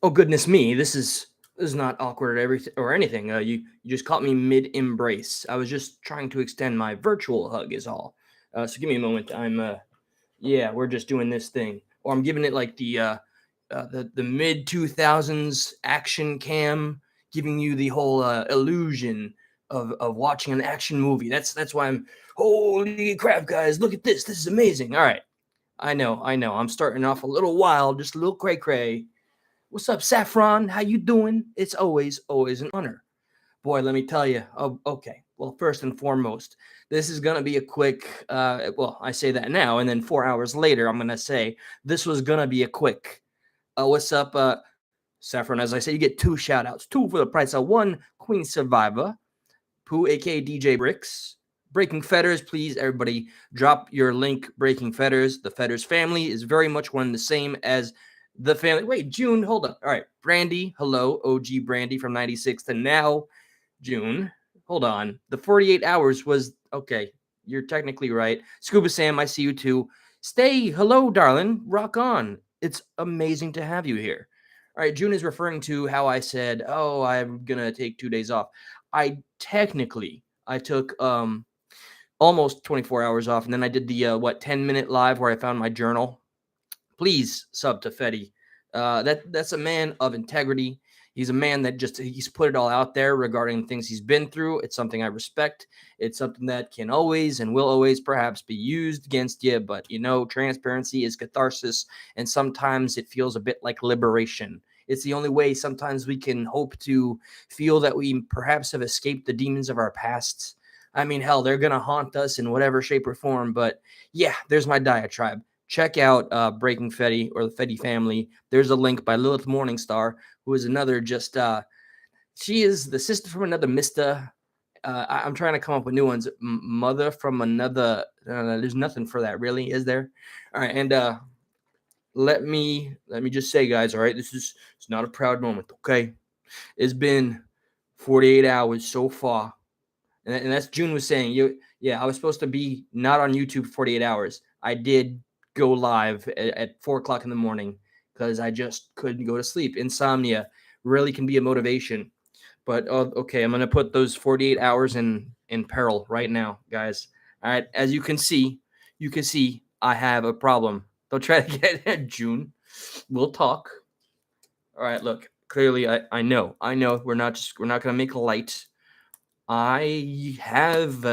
Oh goodness me, this is not awkward or everything or anything. You just caught me mid embrace. I was just trying to extend my virtual hug, is all. So give me a moment. Yeah, we're just doing this thing, or I'm giving it like the mid 2000s action cam, giving you the whole illusion of watching an action movie. That's why I'm. Holy crap, guys! Look at this. This is amazing. All right, I know. I'm starting off a little wild, just a little cray cray. What's up, Saffron? How you doing? It's always an honor. Boy, let me tell you. Oh, okay. Well, first and foremost, this is gonna be a quick. Well, I say that now, and then 4 hours later, I'm gonna say this was gonna be a quick. What's up, Saffron? As I say, you get two shout outs, two for the price of one. Queen Survivor, Pooh, aka DJ Bricks. Breaking Fetters, please, everybody, drop your link. Breaking Fetters. The Fetters family is very much one and the same as the family. Wait, June, hold up. All right, Brandy, hello, OG Brandy from 96 to now. June, hold on. The 48 hours was okay. You're technically right. Scuba Sam, I see you too. Stay, hello, darling. Rock on. It's amazing to have you here. All right, June is referring to how I said, "Oh, I'm gonna take 2 days off." I took almost 24 hours off, and then I did the 10-minute live where I found my journal. Please sub to Fetty. That's a man of integrity. He's a man that he's put it all out there regarding things he's been through. It's something I respect. It's something that can always and will always perhaps be used against you. But transparency is catharsis, and sometimes it feels a bit like liberation. It's the only way sometimes we can hope to feel that we perhaps have escaped the demons of our past. I mean, hell, they're gonna haunt us in whatever shape or form. But yeah, there's my diatribe. Check out Breaking Fetty or the Fetty family. There's a link by Lilith Morningstar, who is another just she is the sister from another Mista. I'm trying to come up with new ones. Mother from another. There's nothing for that, really, is there? All right, and let me just say, guys. All right, it's not a proud moment, okay? It's been 48 hours so far, and that's June was saying. Yeah, I was supposed to be not on YouTube 48 hours. I did go live at 4 o'clock in the morning because I just couldn't go to sleep. Insomnia really can be a motivation. But okay, I'm gonna put those 48 hours in peril right now, guys. All right, as you can see I have a problem. Don't try to get it, June. We'll talk. All right, look. Clearly, I know. We're not gonna make light. I have,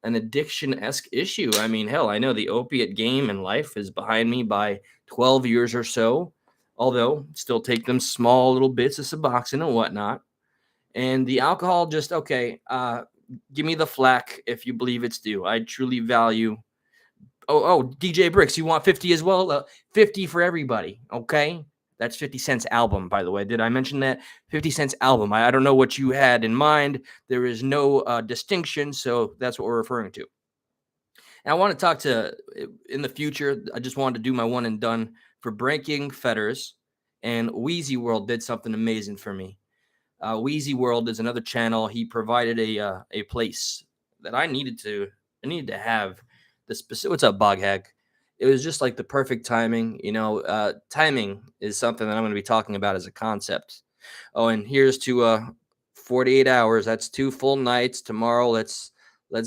an addiction esque issue. I mean, hell, I know the opiate game in life is behind me by 12 years or so, although still take them small little bits of Suboxone and whatnot. And the alcohol, just okay. Give me the flack if you believe it's due. I truly value. Oh, DJ Bricks, you want 50 as well? 50 for everybody, okay? That's 50 Cent's album, by the way. Did I mention that? 50 Cent's album. I don't know what you had in mind. There is no distinction, so that's what we're referring to. And I want to talk to, in the future, I just wanted to do my one and done for Breaking Fetters, and Wheezy World did something amazing for me. Wheezy World is another channel. He provided a place that I needed to have the specific. What's up, Boghag? It was just like the perfect timing. Timing is something that I'm going to be talking about as a concept. Oh, and here's to 48 hours. That's 2 full nights. Tomorrow, let's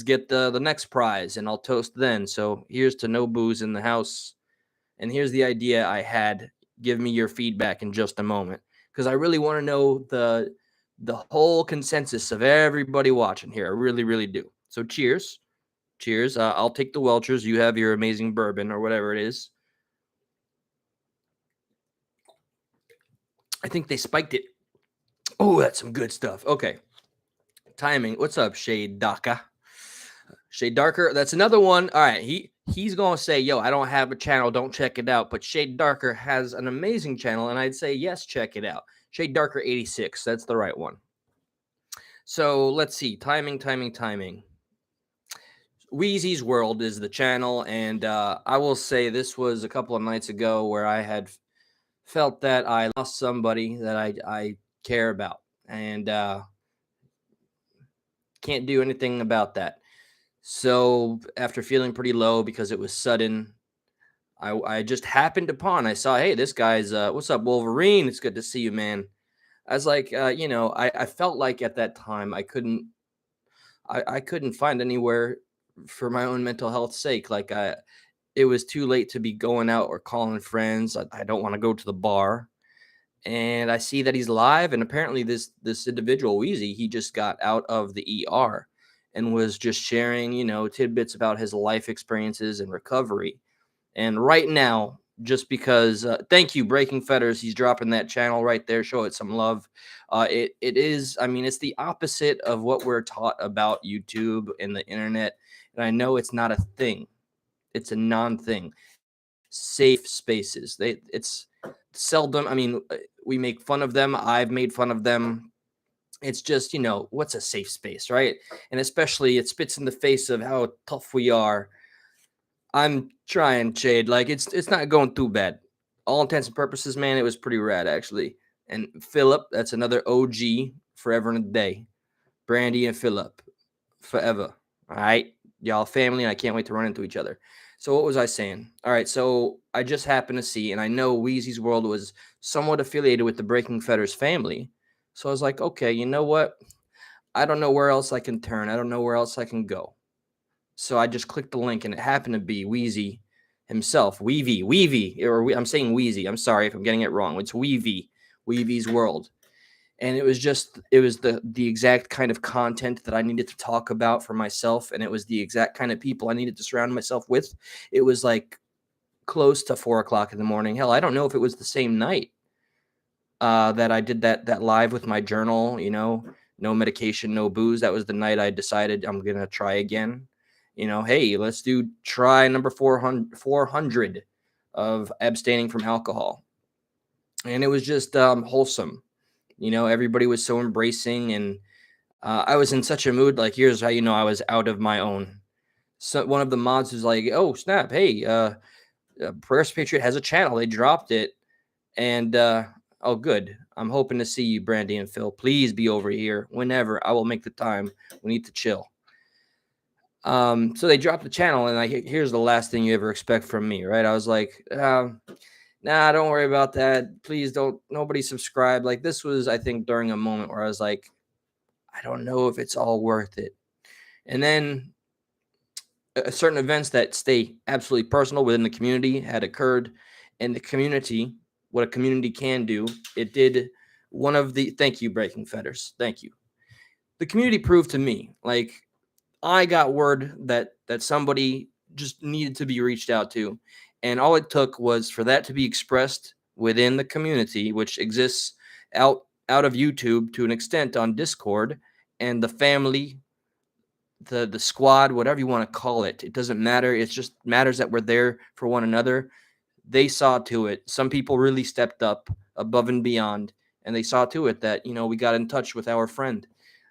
get the next prize, and I'll toast then. So here's to no booze in the house. And here's the idea I had. Give me your feedback in just a moment, because I really want to know the whole consensus of everybody watching here. I really, really do. So cheers. Cheers. I'll take the Welchers. You have your amazing bourbon or whatever it is. I think they spiked it. Oh, that's some good stuff. Okay. Timing. What's up, Shade Daka? Shade Darker. That's another one. All right. He's gonna say, "Yo, I don't have a channel. Don't check it out." But Shade Darker has an amazing channel, and I'd say, yes, check it out. Shade Darker 86. That's the right one. So let's see. Timing. Wheezy's World is the channel, and I will say this was a couple of nights ago where I had felt that I lost somebody that I care about, and can't do anything about that. So after feeling pretty low because it was sudden, I just happened upon. I saw, hey, this guy's what's up, Wolverine? It's good to see you, man. I was like, I felt like at that time I couldn't find anywhere for my own mental health's sake. Like it was too late to be going out or calling friends. I don't want to go to the bar. And I see that he's live, and apparently this individual Wheezy, he just got out of the ER and was just sharing, tidbits about his life experiences and recovery. And right now, just because, thank you, Breaking Fetters, he's dropping that channel right there. Show it some love. It is, I mean, it's the opposite of what we're taught about YouTube and the internet. And I know it's not a thing; it's a non-thing. Safe spaces. It's seldom. I mean, we make fun of them. I've made fun of them. It's just, what's a safe space, right? And especially, it spits in the face of how tough we are. I'm trying, Shade. Like it's not going too bad. All intents and purposes, man, it was pretty rad actually. And Philip, that's another OG, forever and a day. Brandy and Philip, forever. All right, y'all family, and I can't wait to run into each other. So what was I saying? All right, so I just happened to see, and I know Wheezy's World was somewhat affiliated with the Breaking Fetters family. So I was like, okay, you know what? I don't know where else I can turn. I don't know where else I can go. So I just clicked the link, and it happened to be Wheezy himself, Weevy, I'm saying Wheezy. I'm sorry if I'm getting it wrong. It's Weevy's World, and it was the exact kind of content that I needed to talk about for myself, and it was the exact kind of people I needed to surround myself with. It was like close to 4 o'clock in the morning. Hell, I don't know if it was the same night that I did that live with my journal. No medication, no booze. That was the night I decided I'm gonna try again. Hey, let's do try number 400 of abstaining from alcohol, and it was just wholesome. Everybody was so embracing, and I was in such a mood. Like, here's how I was out of my own. So one of the mods was like, "Oh snap! Hey, Prayers Patriot has a channel. They dropped it, and oh, good. I'm hoping to see you, Brandy and Phil. Please be over here whenever. I will make the time. We need to chill." So they dropped the channel, and here's the last thing you ever expect from me, right? I was like, nah, don't worry about that. Please don't. Nobody subscribe. Like, this was, I think, during a moment where I was like, I don't know if it's all worth it. And then certain events that stay absolutely personal within the community had occurred, and the community, what a community can do, it did one of the, thank you, Breaking Fetters. Thank you. The community proved to me, like, I got word that somebody just needed to be reached out to, and all it took was for that to be expressed within the community, which exists out of YouTube to an extent on Discord, and the family, the squad, whatever you want to call it, it doesn't matter. It just matters that we're there for one another. They saw to it. Some people really stepped up above and beyond, and they saw to it that we got in touch with our friend,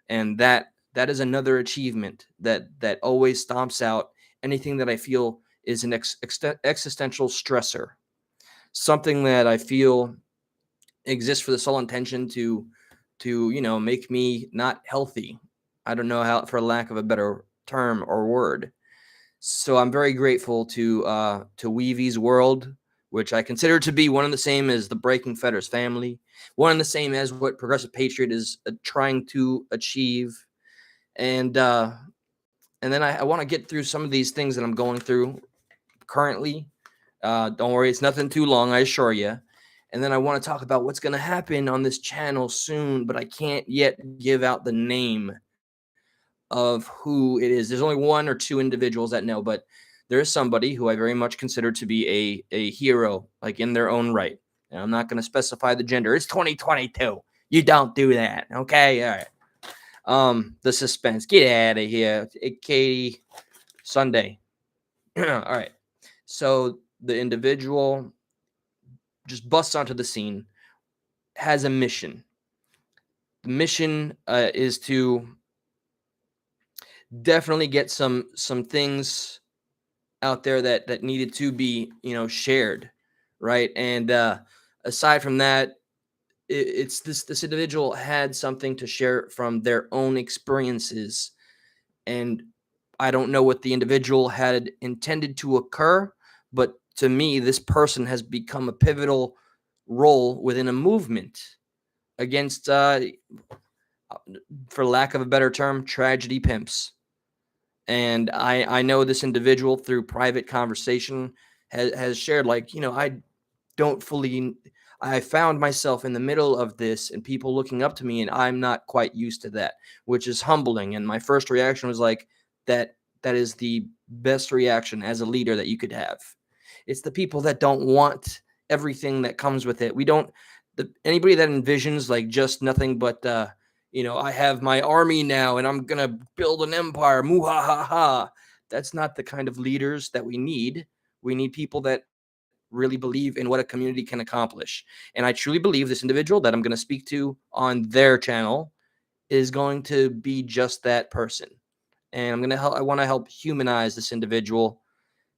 and that is another achievement that always stomps out anything that I feel is an existential stressor, something that I feel exists for the sole intention to make me not healthy. I don't know how, for lack of a better term or word. So I'm very grateful to Weevy's World, which I consider to be one and the same as the Breaking Fetters family, one and the same as what Progressive Patriot is trying to achieve. And then I want to get through some of these things that I'm going through currently. Don't worry, it's nothing too long, I assure you. And then I want to talk about what's going to happen on this channel soon, but I can't yet give out the name of who it is. There's only one or two individuals that know, but there is somebody who I very much consider to be a hero, like in their own right. And I'm not going to specify the gender. It's 2022. You don't do that. Okay. All right. The suspense. Get out of here. Katie Sunday. All right. So the individual just busts onto the scene, has a mission. The mission is to definitely get some things out there that needed to be shared, right? And aside from that, it's this individual had something to share from their own experiences, and I don't know what the individual had intended to occur, but to me, this person has become a pivotal role within a movement against, for lack of a better term, tragedy pimps. And I know this individual through private conversation has shared, like, don't fully I found myself in the middle of this and people looking up to me, and I'm not quite used to that, which is humbling. And my first reaction was like, that is the best reaction as a leader that you could have. It's the people that don't want everything that comes with it. We don't anybody that envisions like just nothing but I have my army now and I'm gonna build an empire. Muhahaha. That's not the kind of leaders that we need. We need people that really believe in what a community can accomplish. And I truly believe this individual that I'm going to speak to on their channel is going to be just that person. And I want to help humanize this individual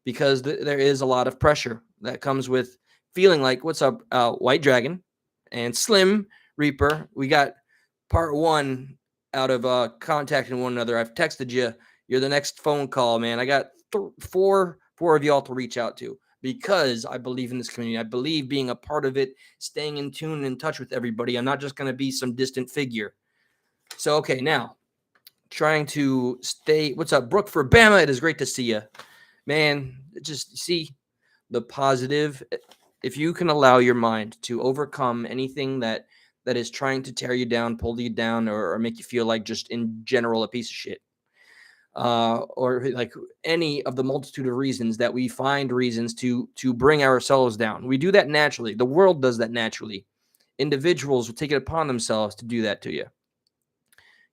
because there is a lot of pressure that comes with feeling like, what's up, White Dragon and Slim Reaper? We got part one out of contacting one another. I've texted you. You're the next phone call, man. I got four of y'all to reach out to because I believe in this community. I believe being a part of it, staying in tune and in touch with everybody. I'm not just going to be some distant figure. So, okay, now trying to stay. What's up, Brooke for Bama? It is great to see you, man. Just see the positive. If you can allow your mind to overcome anything that is trying to tear you down, pull you down, or make you feel like just in general a piece of shit, or like any of the multitude of reasons that we find reasons to bring ourselves down. We do that naturally. The world does that naturally. Individuals will take it upon themselves to do that to you.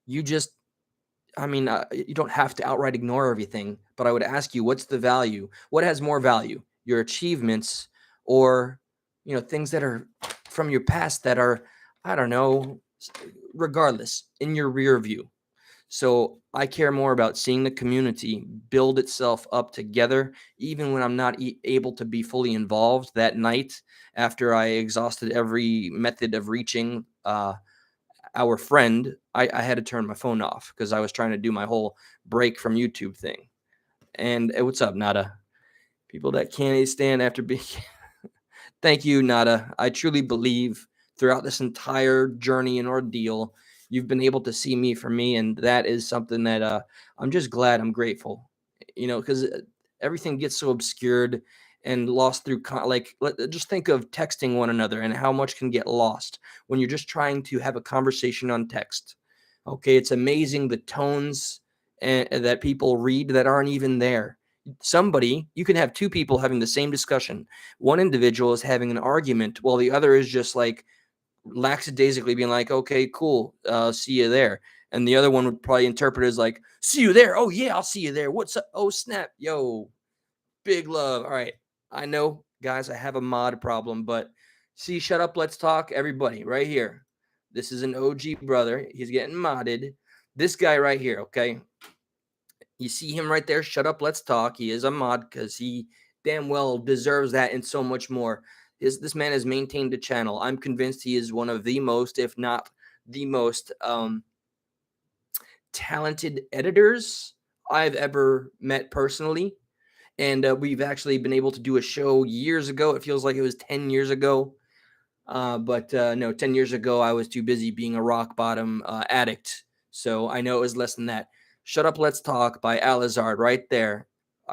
You just you don't have to outright ignore everything, but I would ask you, what's the value? What has more value? Your achievements or, things that are from your past that are, I don't know, regardless, in your rear view. So I care more about seeing the community build itself up together, even when I'm not able to be fully involved that night after I exhausted every method of reaching our friend. I had to turn my phone off because I was trying to do my whole break from YouTube thing. And what's up, Nada? People that can't stand after being. Thank you, Nada. I truly believe throughout this entire journey and ordeal, you've been able to see me for me, and that is something that I'm just glad. I'm grateful, because everything gets so obscured and lost through just think of texting one another and how much can get lost when you're just trying to have a conversation on text. Okay, it's amazing the tones that people read that aren't even there. You can have two people having the same discussion. One individual is having an argument while the other is just like lackadaisically being like, okay, cool, see you there. And the other one would probably interpret it as like, see you there. Oh yeah, I'll see you there. What's up? Oh snap. Yo, big love. All right. I know, guys, I have a mod problem, but see, shut up, let's talk. Everybody right here. This is an OG brother. He's getting modded. This guy right here, okay? You see him right there. Shut up, let's talk. He is a mod because he damn well deserves that and so much more. This man has maintained a channel. I'm convinced he is one of the most, if not the most, talented editors I've ever met personally. And we've actually been able to do a show years ago. It feels like it was 10 years ago. But no, 10 years ago, I was too busy being a rock bottom addict. So I know it was less than that. Shut Up, Let's Talk by Alizard right there.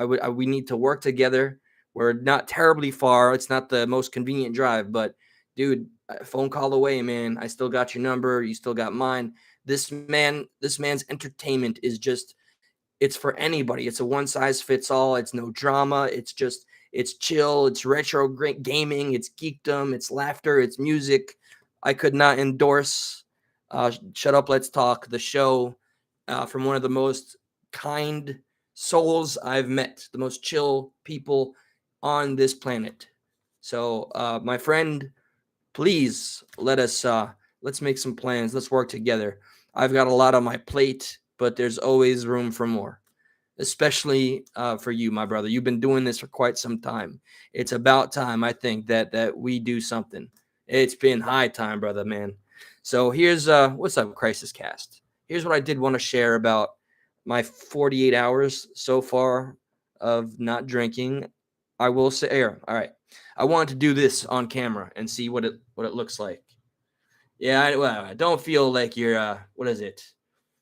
We need to work together. We're not terribly far. It's not the most convenient drive, but dude, phone call away, man. I still got your number. You still got mine. This man's entertainment is just, it's for anybody. It's a one size fits all. It's no drama. It's chill. It's retro great gaming. It's geekdom. It's laughter. It's music. I could not endorse Shut Up, Let's Talk, the show, from one of the most kind souls I've met, the most chill people on this planet. So, my friend, please let's make some plans. Let's work together. I've got a lot on my plate, but there's always room for more, especially for you, my brother. You've been doing this for quite some time. It's about time, I think, that we do something. It's been high time, brother, man. So here's what's up, Crisis Cast. Here's what I did want to share about my 48 hours so far of not drinking. I will say here. All right. I want to do this on camera and see what it looks like. Yeah, well, don't feel like you're what is it?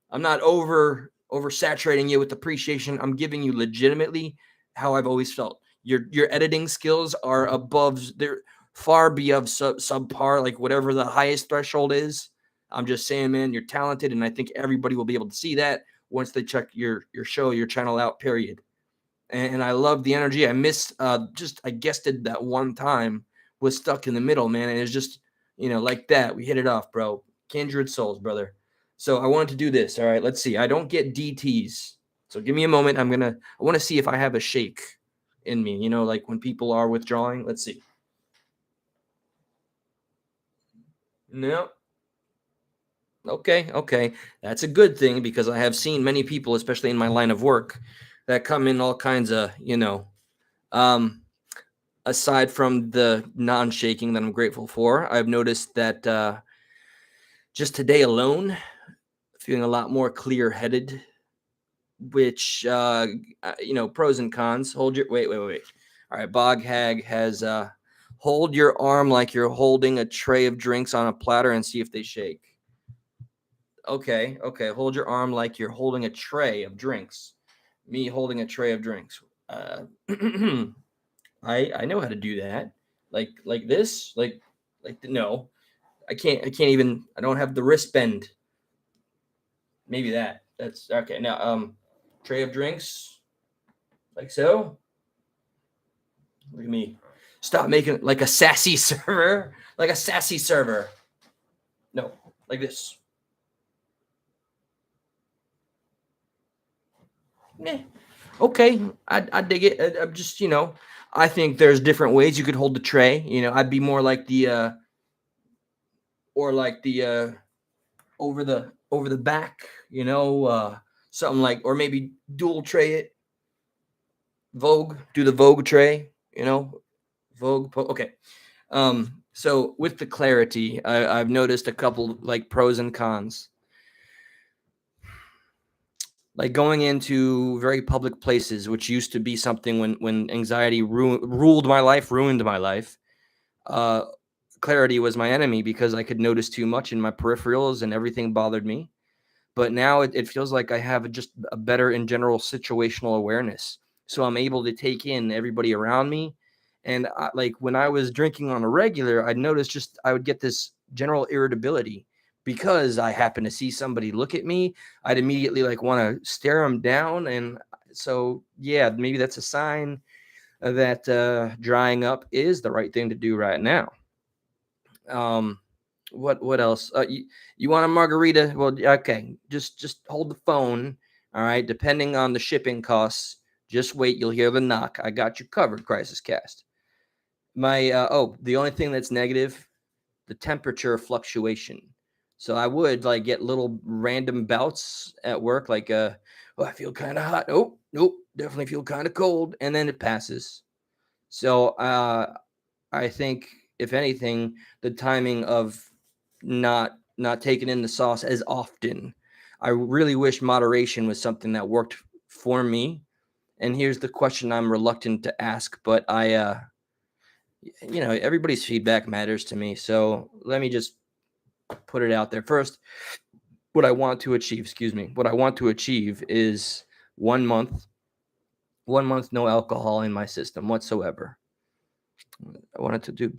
I'm not oversaturating you with appreciation. I'm giving you legitimately how I've always felt. Your editing skills are above, they're far above subpar, like whatever the highest threshold is. I'm just saying, man, you're talented, and I think everybody will be able to see that once they check your show, your channel out. Period. And I love the energy. I missed just I guested that one time, was stuck in the middle, man. And it's just, like that. We hit it off, bro. Kindred souls, brother. So I wanted to do this. All right, let's see. I don't get DTs. So give me a moment. I want to see if I have a shake in me, like when people are withdrawing. Let's see. No. Okay, okay. That's a good thing because I have seen many people, especially in my line of work, that come in all kinds of, um aside from the non-shaking that I'm grateful for, I've noticed that just today alone, feeling a lot more clear-headed, which pros and cons. Hold your wait. All right, Bog Hag has hold your arm like you're holding a tray of drinks on a platter and see if they shake. Okay, okay. Hold your arm like you're holding a tray of drinks. Me holding a tray of drinks. I know how to do that. Like this, no. I can't even. I don't have the wrist bend. Maybe that. That's okay. Now, tray of drinks, like so. Look at me. Stop making it like a sassy server, like a sassy server. No, like this. Meh. Okay, I dig it. I'm just, I think there's different ways you could hold the tray. I'd be more like the or like the over the back. Something like, or maybe dual tray it. Vogue, do the Vogue tray. Vogue. Okay. So with the clarity, I've noticed a couple like pros and cons. Like going into very public places, which used to be something when anxiety ruled my life, ruined my life. Uh, Clarity was my enemy because I could notice too much in my peripherals and everything bothered me. But now it feels like I have just a better in general situational awareness. So I'm able to take in everybody around me. And like when I was drinking on a regular, I noticed just I would get this general irritability because I happen to see somebody look at me. I'd immediately like want to stare them down. And so, yeah, maybe that's a sign that drying up is the right thing to do right now. Um, what else? You want a margarita? Well, okay. Just hold the phone. All right. Depending on the shipping costs, just wait. You'll hear the knock. I got you covered. Crisis Cast. The only thing that's negative, the temperature fluctuation. So I would like get little random bouts at work, like oh, I feel kind of hot. Oh, nope, definitely feel kind of cold, and then it passes. So I think if anything, the timing of not taking in the sauce as often. I really wish moderation was something that worked for me. And here's the question I'm reluctant to ask, but everybody's feedback matters to me. So let me just put it out there. First, what I want to achieve, excuse me, what I want to achieve is 1 month, 1 month, no alcohol in my system whatsoever. I wanted to do.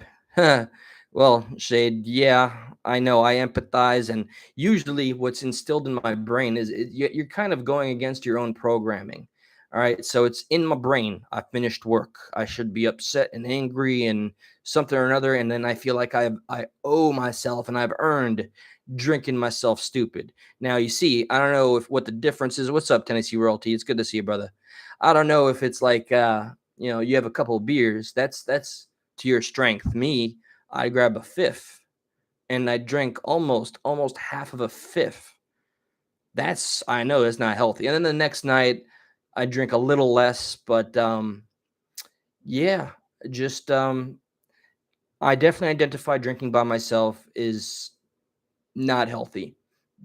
Well, Shade, yeah, I know. I empathize, and usually, what's instilled in my brain is you're kind of going against your own programming. All right, so it's in my brain. I finished work. I should be upset and angry and something or another, and then I feel like I owe myself and I've earned drinking myself stupid. Now, you see, I don't know if what the difference is. What's up, Tennessee Royalty? It's good to see you, brother. I don't know if it's like you have a couple of beers. That's to your strength. Me, I grab a fifth and I drink almost half of a fifth. I know that's not healthy. And then the next night I drink a little less, but yeah, just I definitely identify drinking by myself is not healthy.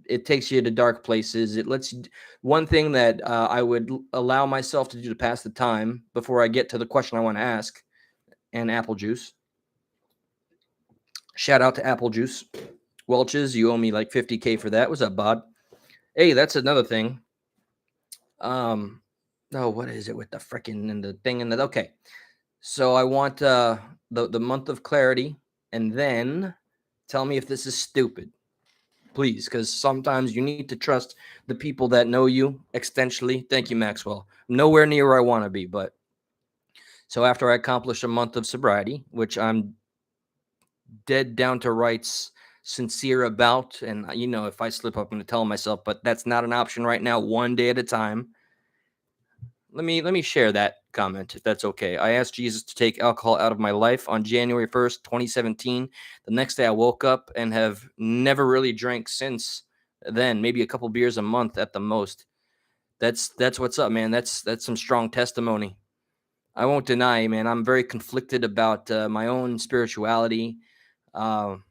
it takes you to dark places. It lets you. One thing that I would allow myself to do to pass the time before I get to the question I want to ask, and apple juice. Shout out to apple juice. Welch's, you owe me like 50K for that. What's up, Bod? Hey, that's another thing. No, what is it with the frickin' and the thing and the okay. So I want the month of clarity, and then tell me if this is stupid, please, because sometimes you need to trust the people that know you extensionally. Thank you, Maxwell. Nowhere near where I want to be, but so after I accomplish a month of sobriety, which I'm dead down to rights sincere about, and if I slip up, I'm going to tell myself, but that's not an option right now, one day at a time. Let me share that comment, if that's okay. I asked Jesus to take alcohol out of my life on January 1st, 2017. The next day I woke up and have never really drank since then, maybe a couple beers a month at the most. That's what's up, man. That's some strong testimony. I won't deny, man, I'm very conflicted about my own spirituality. Um,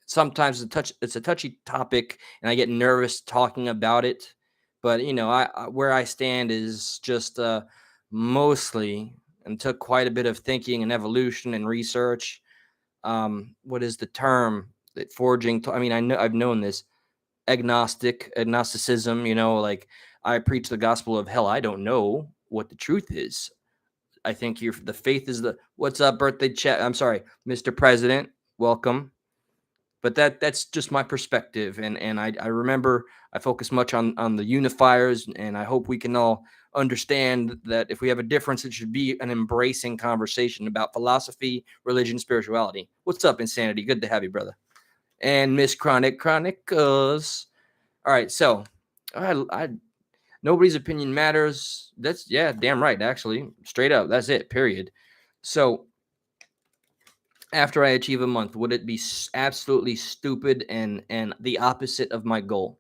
Sometimes it's a touchy topic, and I get nervous talking about it. But I where I stand is just mostly, and took quite a bit of thinking and evolution and research. What is the term that forging? I mean, I've known this agnosticism. Like I preach the gospel of hell. I don't know what the truth is. I think the faith is the what's up birthday chat. I'm sorry, Mr. President. Welcome. But that's just my perspective, and I remember I focus much on the unifiers, and I hope we can all understand that if we have a difference, it should be an embracing conversation about philosophy, religion, spirituality. What's up, Insanity? Good to have you, brother. And Miss Chronicles. All right, so I nobody's opinion matters. That's damn right, actually, straight up. That's it. Period. So after I achieve a month, would it be absolutely stupid and the opposite of my goal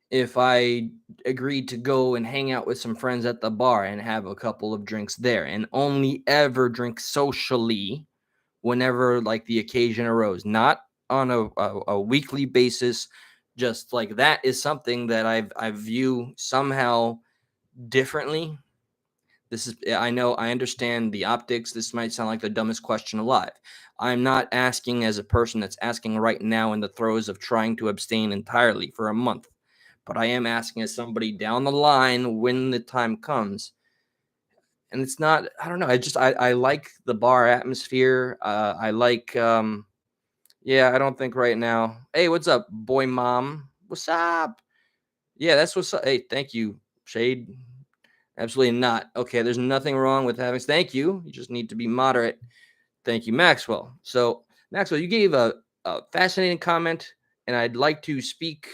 if I agreed to go and hang out with some friends at the bar and have a couple of drinks there and only ever drink socially whenever like the occasion arose, not on a weekly basis? Just like that is something that I view somehow differently. I know, I understand the optics. This might sound like the dumbest question alive. I'm not asking as a person that's asking right now in the throes of trying to abstain entirely for a month, but I am asking as somebody down the line when the time comes. And it's not, I don't know. I like the bar atmosphere. I like, I don't think right now. Hey, what's up, boy mom? What's up? Yeah, that's what's up. Hey, thank you, Shade. Absolutely not. Okay, there's nothing wrong with having. Thank you. You just need to be moderate. Thank you, Maxwell. So, Maxwell, you gave a fascinating comment, and I'd like to speak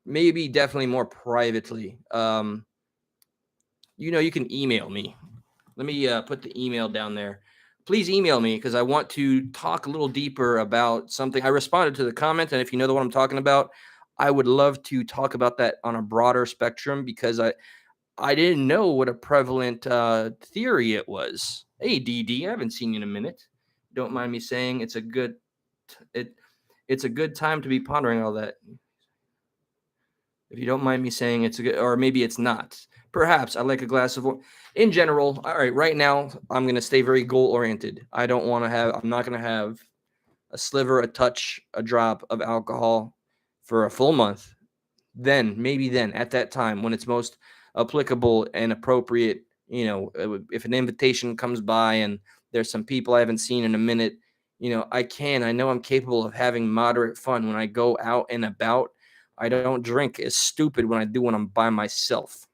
maybe definitely more privately. You can email me. Let me put the email down there. Please email me because I want to talk a little deeper about something. I responded to the comment, and if you know the one I'm talking about, I would love to talk about that on a broader spectrum because I didn't know what a prevalent theory it was. Hey, DD, I haven't seen you in a minute. Don't mind me saying it's a good time to be pondering all that. If you don't mind me saying it's a good, or maybe it's not. Perhaps I like a glass of. In general, all right. Right now, I'm gonna stay very goal oriented. I don't want to have. I'm not gonna have a sliver, a touch, a drop of alcohol for a full month. Maybe then at that time when it's most applicable and appropriate, if an invitation comes by and there's some people I haven't seen in a minute, I know I'm capable of having moderate fun when I go out and about. I don't drink as stupid when I do when I'm by myself.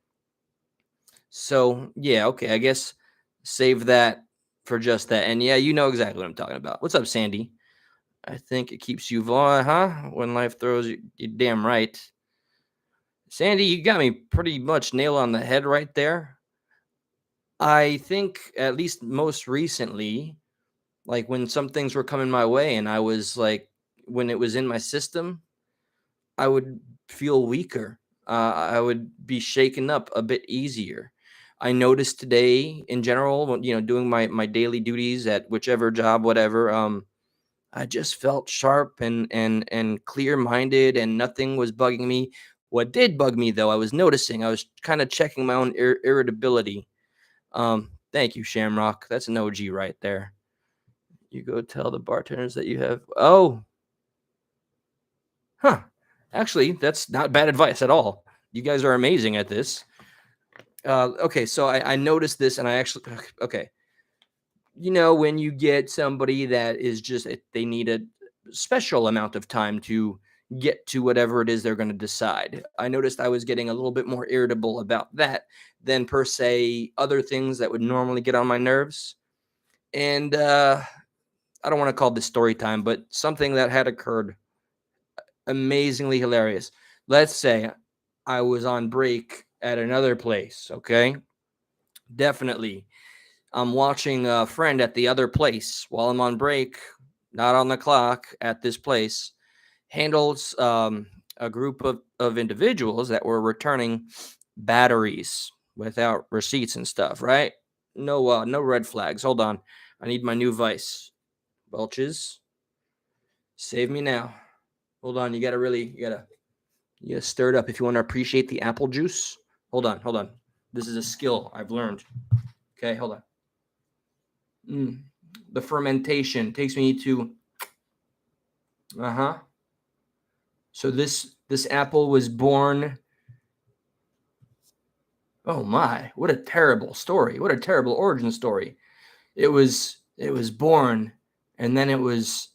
So yeah, okay, I guess save that for just that. And yeah, you know exactly what I'm talking about. What's up, Sandy? I think it keeps you when life throws you. You're damn right. Sandy, you got me pretty much nail on the head right there. I think at least most recently, like when some things were coming my way and I was like, when it was in my system, I would feel weaker. I would be shaken up a bit easier. I noticed today in general, doing my daily duties at whichever job, whatever, I just felt sharp and clear-minded, and nothing was bugging me. What did bug me though, I was noticing, I was kind of checking my own irritability. Thank you, Shamrock. That's an OG right there. You go tell the bartenders that you have. Oh, huh. Actually, that's not bad advice at all. You guys are amazing at this. Okay, so I noticed this, and I actually okay. When you get somebody that is just they need a special amount of time to get to whatever it is they're going to decide. I noticed I was getting a little bit more irritable about that than per se other things that would normally get on my nerves. And I don't want to call this story time, but something that had occurred amazingly hilarious. Let's say I was on break at another place, okay? Definitely. I'm watching a friend at the other place while I'm on break, not on the clock at this place, handles a group of individuals that were returning batteries without receipts and stuff, right? No red flags. Hold on. I need my new vice. Belches. Save me now. Hold on. You gotta stir it up if you want to appreciate the apple juice. Hold on. This is a skill I've learned. Okay, hold on. The fermentation takes me to uh-huh. So this apple was born. Oh my, what a terrible story. What a terrible origin story. It was born, and then it was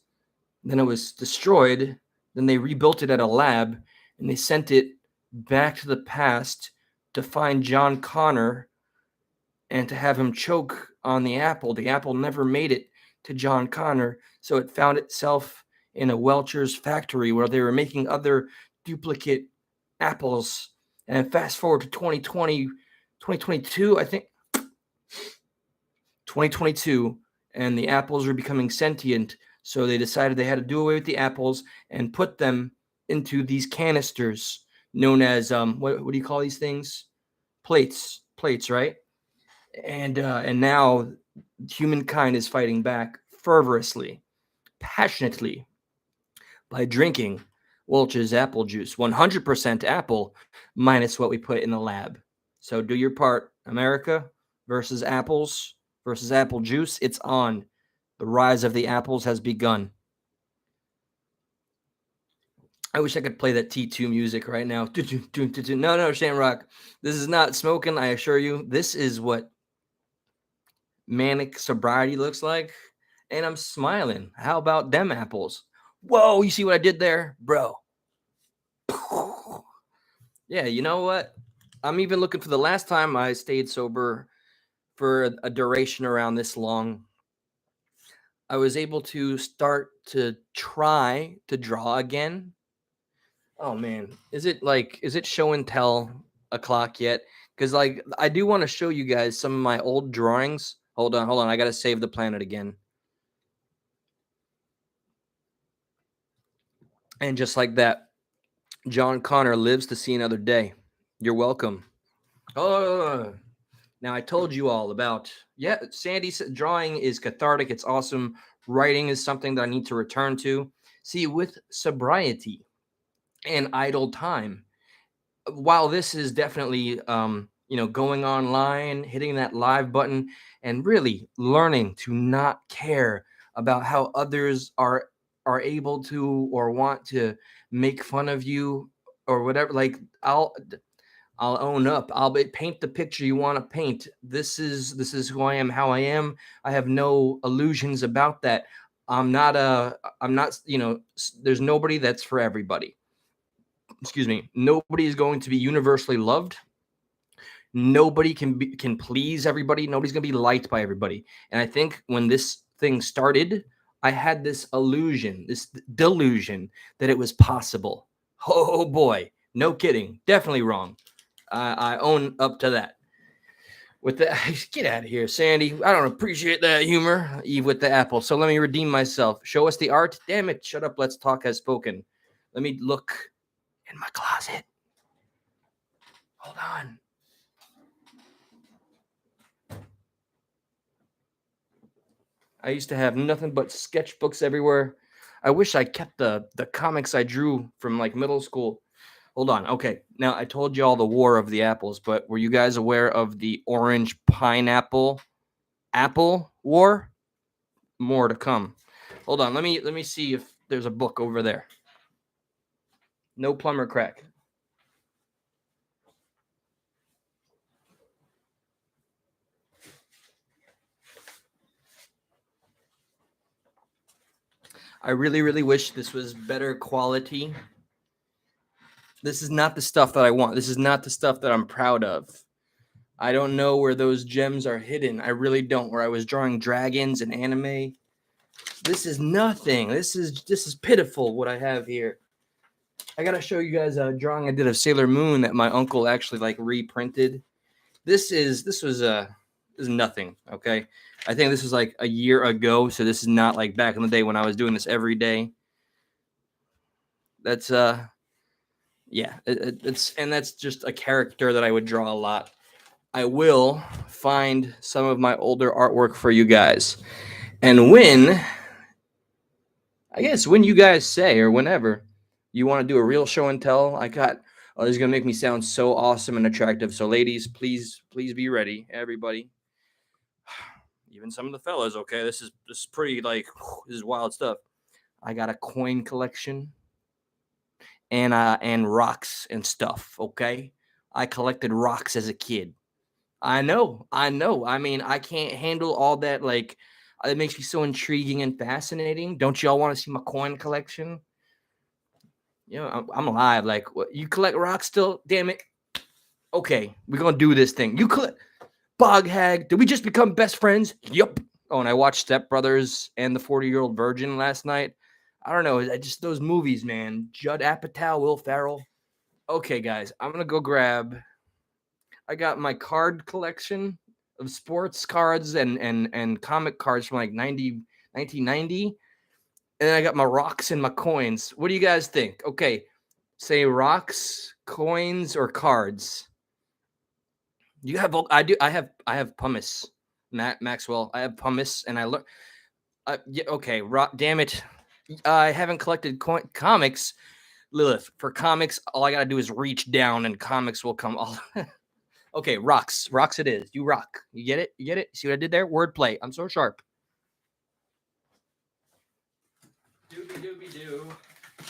destroyed. Then they rebuilt it at a lab, and they sent it back to the past to find John Connor and to have him choke on the apple. The apple never made it to John Connor, so it found itself in a Welcher's factory where they were making other duplicate apples. And fast forward to 2020, 2022, I think 2022, and the apples were becoming sentient. So they decided they had to do away with the apples and put them into these canisters known as what do you call these things? Plates, right? And now humankind is fighting back fervorously, passionately by drinking Welch's apple juice, 100% apple, minus what we put in the lab. So do your part, America versus apples versus apple juice. It's on. The rise of the apples has begun. I wish I could play that T2 music right now. No, Shamrock. This is not smoking, I assure you. This is what manic sobriety looks like. And I'm smiling. How about them apples? Whoa, you see what I did there? Bro. Yeah, you know what? I'm even looking for the last time I stayed sober for a duration around this long. I was able to start to try to draw again. Oh man, is it show and tell o'clock yet? Because I do want to show you guys some of my old drawings. Hold on. I gotta save the planet again. And just like that, John Connor lives to see another day. You're welcome. Oh, now I told you all about Sandy's drawing is cathartic. It's awesome. Writing is something that I need to return to. See, with sobriety and idle time, while this is definitely going online, hitting that live button, and really learning to not care about how others are able to or want to make fun of you or whatever. Like I'll own up. Paint the picture you want to paint. This is who I am, how I am. I have no illusions about that. I'm not. There's nobody that's for everybody. Excuse me. Nobody is going to be universally loved. Nobody can please everybody. Nobody's going to be liked by everybody. And I think when this thing started, I had this illusion, this delusion that it was possible. Oh boy. No kidding. Definitely wrong. I own up to that. With the get out of here, Sandy. I don't appreciate that humor, Eve with the apple. So let me redeem myself. Show us the art. Damn it. Shut up. Let's talk as spoken. Let me look in my closet. Hold on. I used to have nothing but sketchbooks everywhere. I wish I kept the comics I drew from like middle school. Hold on. Okay. Now I told you all the War of the Apples, but were you guys aware of the Orange Pineapple Apple War? More to come. Hold on. Let me see if there's a book over there. No plumber crack. I really, really wish this was better quality. This is not the stuff that I want. This is not the stuff that I'm proud of. I don't know where those gems are hidden. I really don't. Where I was drawing dragons and anime. This is nothing. This is pitiful what I have here. I gotta show you guys a drawing I did of Sailor Moon that my uncle actually like reprinted. This is nothing. Okay, I think this was like a year ago, so this is not like back in the day when I was doing this every day. That's yeah, that's just a character that I would draw a lot. I will find some of my older artwork for you guys, and when you guys say or whenever you want to do a real show and tell, this is gonna make me sound so awesome and attractive. So, ladies, please be ready, everybody. Even some of the fellas, okay. This is pretty like this is wild stuff. I got a coin collection and rocks and stuff. Okay, I collected rocks as a kid. I know, I know. I mean, I can't handle all that. Like, it makes me so intriguing and fascinating. Don't y'all want to see my coin collection? I'm alive. Like, what, you collect rocks still? Damn it. Okay, we're gonna do this thing. You collect Bog Hag. Did we just become best friends? Yup. Oh, and I watched Step Brothers and the 40-Year-Old Virgin last night. I don't know. I just those movies, man. Judd Apatow, Will Ferrell. Okay, guys, I'm gonna go grab. I got my card collection of sports cards and comic cards from like 1990. And then I got my rocks and my coins. What do you guys think? Okay, say rocks, coins, or cards. You have I do I have pumice, Maxwell. I have pumice, and I look. Yeah, okay, rock. Damn it, I haven't collected comics, Lilith. For comics, all I gotta do is reach down, and comics will come. All okay, rocks, rocks. It is. You rock. You get it. You get it. See what I did there? Wordplay. I'm so sharp. Doobie doobie doo.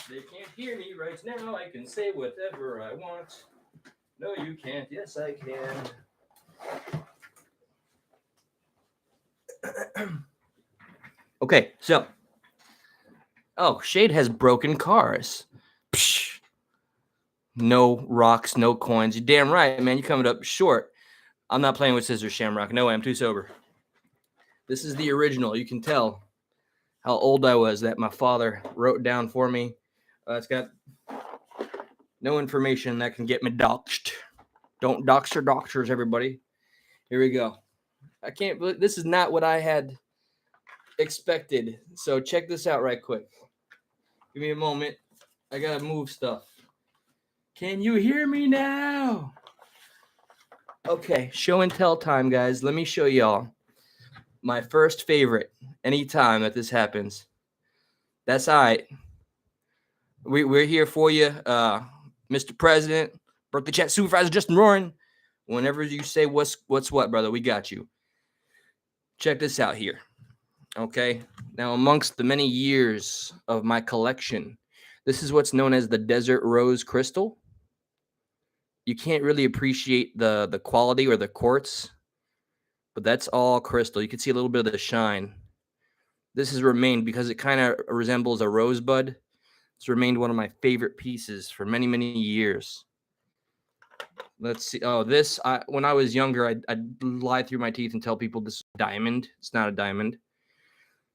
They can't hear me right now. I can say whatever I want. No, you can't. Yes, I can. Okay, so. Oh, Shade has broken cars. Psh. No rocks, no coins. You're damn right, man. You're coming up short. I'm not playing with scissors, Shamrock. No way. I'm too sober. This is the original. You can tell how old I was that my father wrote down for me. It's got no information that can get me doxxed. Don't dox your doctors, everybody. Here we go. I can't believe this is not what I had expected. So check this out right quick. Give me a moment. I gotta move stuff. Can you hear me now? Okay, show and tell time, guys. Let me show y'all my first favorite anytime that this happens. That's all right. We're here for you, Mr. President, birthday chat supervisor Justin Roaring. Whenever you say what's what, brother, we got you. Check this out here. Okay. Now, amongst the many years of my collection, this is what's known as the Desert Rose Crystal. You can't really appreciate the quality or the quartz, but that's all crystal. You can see a little bit of the shine. This has remained because it kind of resembles a rosebud. It's remained one of my favorite pieces for many, many years. Let's see. Oh, when I was younger, I'd lie through my teeth and tell people this is a diamond. It's not a diamond.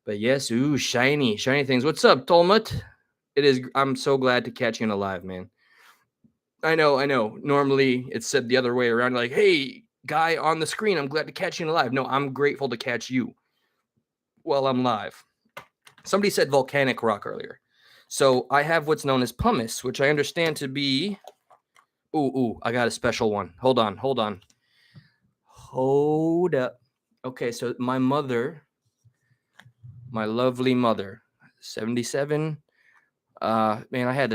But yes, ooh, shiny things. What's up, Tolmut? It is. I'm so glad to catch you in alive, man. I know. Normally it's said the other way around, like, hey, guy on the screen, I'm glad to catch you in alive. No, I'm grateful to catch you while I'm live. Somebody said volcanic rock earlier. So I have what's known as pumice, which I understand to be. Ooh, I got a special one. Hold on. Hold up. Okay, so my lovely mother, 77. Man, I had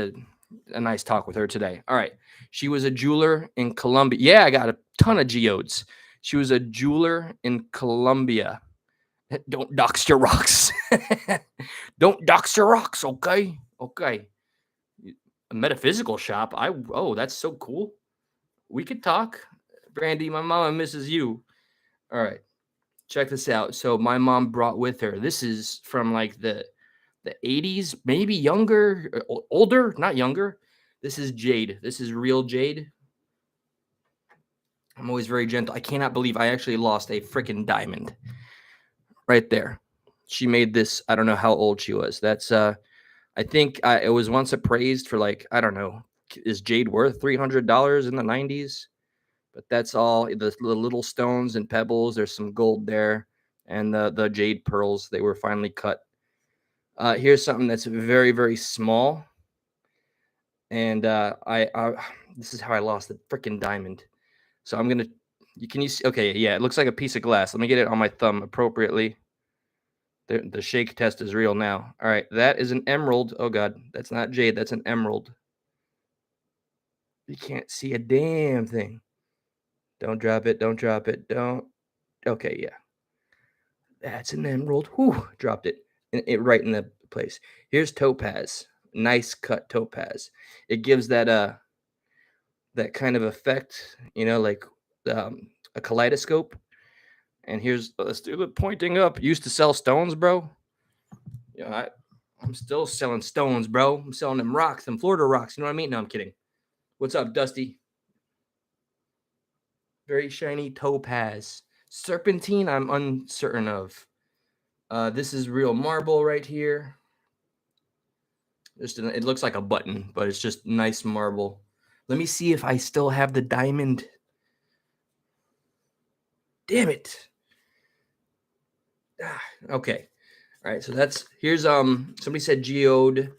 a nice talk with her today. All right. She was a jeweler in Colombia. Yeah, I got a ton of geodes. She was a jeweler in Colombia. Don't dox your rocks. Don't dox your rocks, okay? Okay. A metaphysical shop. That's so cool. We could talk. Brandy, my mama misses you. All right. Check this out. So my mom brought with her. This is from like the 80s, maybe younger, older, not younger. This is jade. This is real jade. I'm always very gentle. I cannot believe I actually lost a freaking diamond right there. She made this. I don't know how old she was. That's I think it was once appraised for like, I don't know, is jade worth $300 in the 90s? But that's all the little stones and pebbles. There's some gold there, and the jade pearls. They were finally cut. Here's something that's very, very small. And I this is how I lost the freaking diamond. So I'm gonna, can you see? Okay, yeah, it looks like a piece of glass. Let me get it on my thumb appropriately. The shake test is real now. All right, that is an emerald. Oh God, that's not jade. That's an emerald. You can't see a damn thing. Don't drop it. Don't drop it. Don't. Okay, yeah, that's an emerald. Whew, dropped it. It right in the place. Here's topaz. Nice cut topaz. It gives that kind of effect, like a kaleidoscope. And here's let's do the pointing up. Used to sell stones, bro. I'm still selling stones, bro. I'm selling them rocks, them Florida rocks. You know what I mean? No, I'm kidding. What's up, Dusty? Very shiny topaz. Serpentine, I'm uncertain of. This is real marble right here. It looks like a button, but it's just nice marble. Let me see if I still have the diamond. Damn it. Okay. All right. So here's somebody said geode.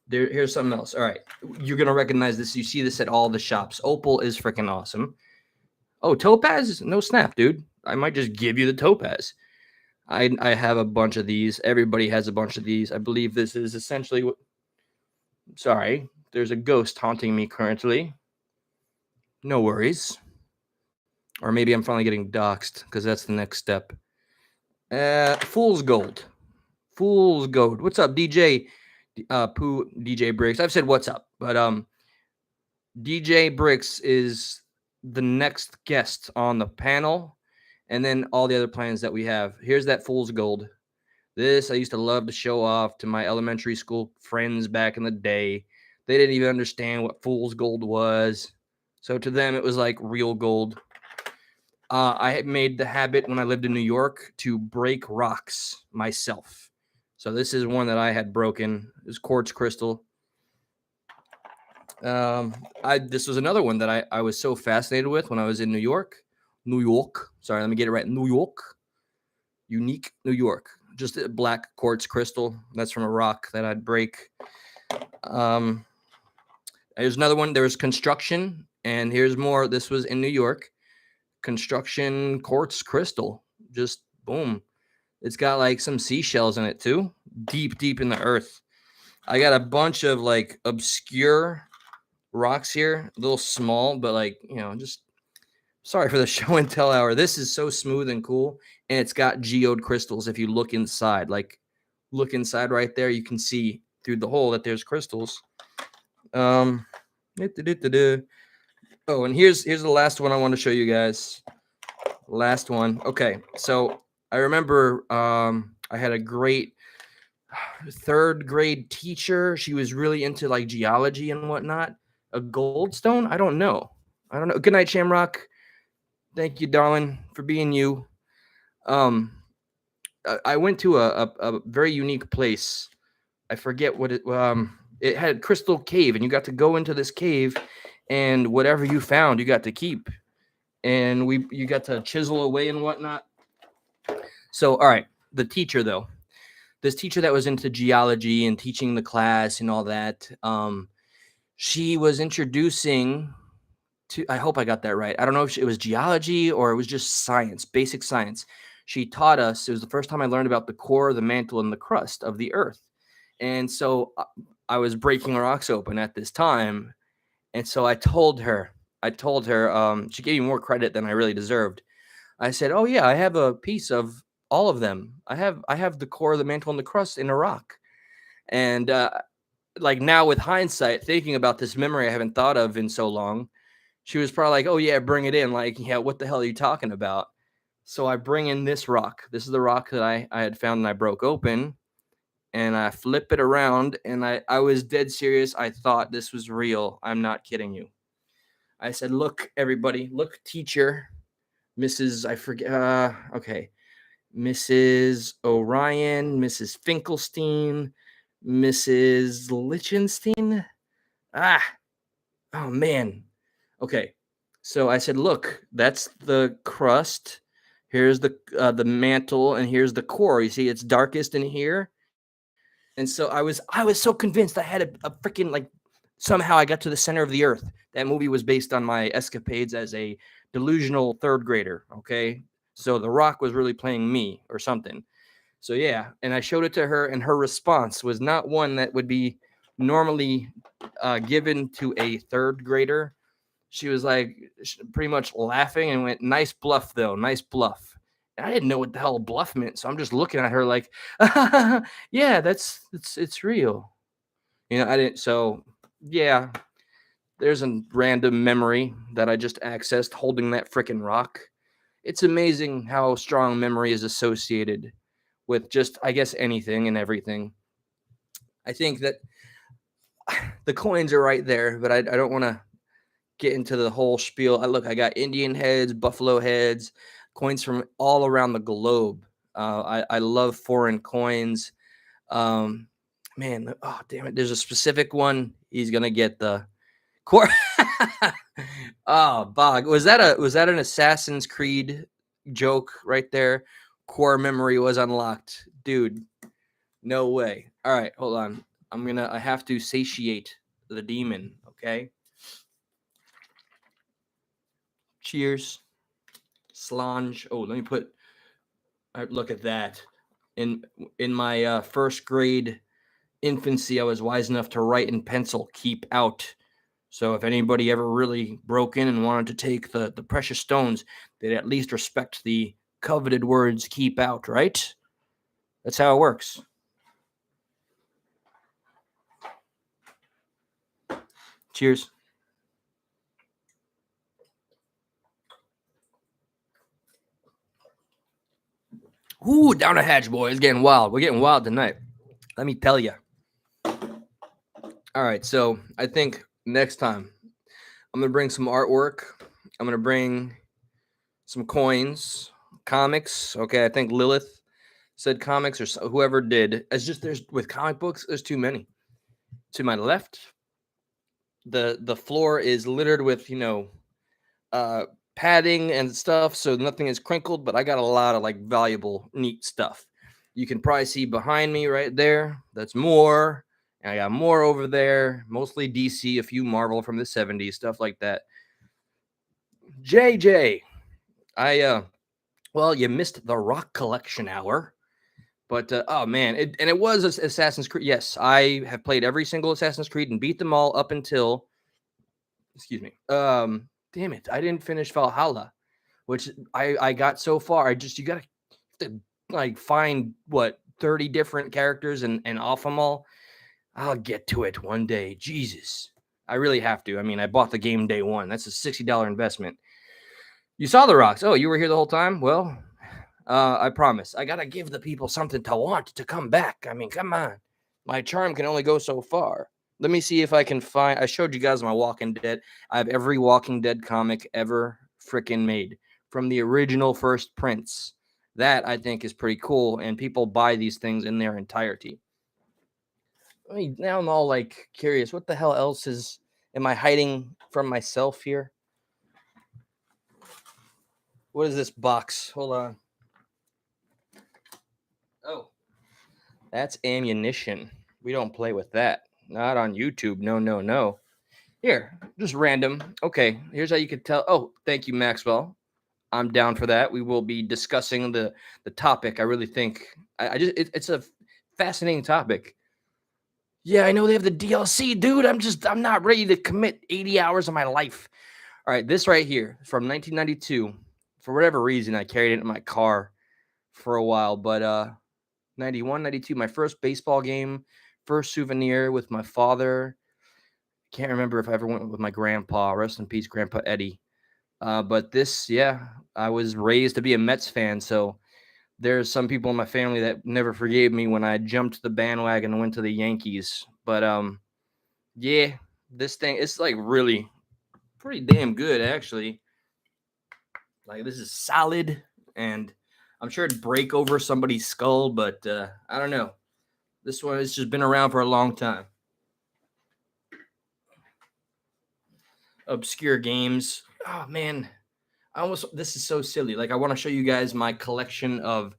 Here's something else. All right. You're gonna recognize this. You see this at all the shops. Opal is freaking awesome. Oh, topaz? No snap, dude. I might just give you the topaz. I have a bunch of these. Everybody has a bunch of these. I believe this is essentially what. Sorry, there's a ghost haunting me currently. No worries. Or maybe I'm finally getting doxxed because that's the next step. Fool's gold. Fool's gold. What's up, DJ? Pooh, DJ Briggs. I've said what's up, but DJ Briggs is the next guest on the panel, and then all the other plans that we have. Here's that fool's gold. This I used to love to show off to my elementary school friends back in the day. They didn't even understand what fool's gold was, so to them it was like real gold. I had made the habit when I lived in New York to break rocks myself. So this is one that I had broken. It was quartz crystal. This was another one that I was so fascinated with when I was in New York. Sorry, let me get it right. New York. Unique New York. Just a black quartz crystal. That's from a rock that I'd break. There's another one. There's construction, and here's more. This was in New York. Construction quartz crystal. Just boom. It's got like some seashells in it too. Deep in the earth. I got a bunch of like obscure rocks here, a little small, but like, just sorry for the show and tell hour. This is so smooth and cool, and it's got geode crystals. If you look inside, look inside right there, you can see through the hole that there's crystals. Oh, and here's the last one I want to show you guys. Last one. Okay, so I remember I had a great third grade teacher. She was really into like geology and whatnot. A goldstone? I don't know. Good night, Shamrock. Thank you, darling, for being you. I went to a very unique place. I forget what it had crystal cave, and you got to go into this cave, and whatever you found, you got to keep. And you got to chisel away and whatnot. So, all right, the teacher though. This teacher that was into geology and teaching the class and all that, she was introducing to, I hope I got that right. I don't know if it was geology or it was just science, basic science. She taught us, it was the first time I learned about the core, the mantle, and the crust of the earth. And so I was breaking rocks open at this time. And so I told her, she gave me more credit than I really deserved. I said, "Oh yeah, I have a piece of all of them. I have the core, the mantle, and the crust in a rock." And like now with hindsight, thinking about this memory I haven't thought of in so long, she was probably like, "Oh yeah, bring it in." Like, yeah, what the hell are you talking about? So I bring in this rock. This is the rock that I had found and I broke open, and I flip it around, and I was dead serious. I thought this was real. I'm not kidding you. I said, "Look, everybody, look, teacher, Mrs. I forget. Okay, Mrs. Orion, Mrs. Finkelstein, Mrs. Lichtenstein. Ah, oh man. Okay, so I said, look, that's the crust. Here's the mantle, and here's the core. You see, it's darkest in here. And so I was so convinced I had a freaking like somehow I got to the center of the earth. That movie was based on my escapades as a delusional third grader. Okay, so the rock was really playing me or something. So yeah, and I showed it to her, and her response was not one that would be normally given to a third grader. She was like pretty much laughing and went, "Nice bluff, though. Nice bluff." And I didn't know what the hell bluff meant, so I'm just looking at her like, "Yeah, it's real." I didn't. So yeah, there's a random memory that I just accessed holding that freaking rock. It's amazing how strong memory is associated with just, I guess, anything and everything. I think that the coins are right there, but I don't want to get into the whole spiel. I got Indian heads, buffalo heads, coins from all around the globe. I love foreign coins. Um, man, oh damn it! There's a specific one. He's gonna get the core. Oh, Bog, was that an Assassin's Creed joke right there? Core memory was unlocked, dude. No way. All right, hold on. I have to satiate the demon. Okay. Cheers. Slange. Oh, let me put. Look at that. In in my first grade infancy, I was wise enough to write in pencil, "Keep out." So if anybody ever really broke in and wanted to take the precious stones, they'd at least respect the coveted words, "Keep out." Right? That's how it works. Cheers. Ooh, down the hatch, boys. It's getting wild. We're getting wild tonight. Let me tell you. All right, so I think next time I'm gonna bring some artwork. I'm gonna bring some coins, comics. Okay, I think Lilith said comics or whoever did. It's just there's with comic books, there's too many. To my left, the floor is littered with uh padding and stuff, so nothing is crinkled. But I got a lot of like valuable, neat stuff. You can probably see behind me right there. That's more. And I got more over there, mostly DC, a few Marvel from the 70s, stuff like that. JJ, well, you missed the rock collection hour, but oh man, it was Assassin's Creed. Yes, I have played every single Assassin's Creed and beat them all up until, excuse me. Damn it, I didn't finish Valhalla, which I got so far. You gotta like find what 30 different characters and off them all. I'll get to it one day. Jesus, I really have to. I mean, I bought the game day one. That's a $60 investment. You saw the rocks. Oh, you were here the whole time? Well, I promise. I gotta give the people something to want to come back. I mean, come on. My charm can only go so far. Let me see if I can find. I showed you guys my Walking Dead. I have every Walking Dead comic ever freaking made from the original first prints. That I think is pretty cool, and people buy these things in their entirety. I mean, now I'm all like curious. What the hell else am I hiding from myself here? What is this box? Hold on. Oh, that's ammunition. We don't play with that. Not on YouTube. No, no, no. Here, just random. Okay, here's how you could tell. Oh, thank you, Maxwell. I'm down for that. We will be discussing the topic. I really think I just it's a fascinating topic. Yeah, I know they have the DLC, dude. I'm not ready to commit 80 hours of my life. All right, this right here from 1992. For whatever reason, I carried it in my car for a while, but 91, 92, my first baseball game, first souvenir with my father. Can't remember if I ever went with my grandpa. Rest in peace, Grandpa Eddie. But this, yeah, I was raised to be a Mets fan, so there's some people in my family that never forgave me when I jumped the bandwagon and went to the Yankees. But yeah, this thing it's like really pretty damn good actually. Like this is solid, and I'm sure it'd break over somebody's skull, but I don't know. This one has just been around for a long time. Obscure games. Oh man, I almost this is so silly. Like I want to show you guys my collection of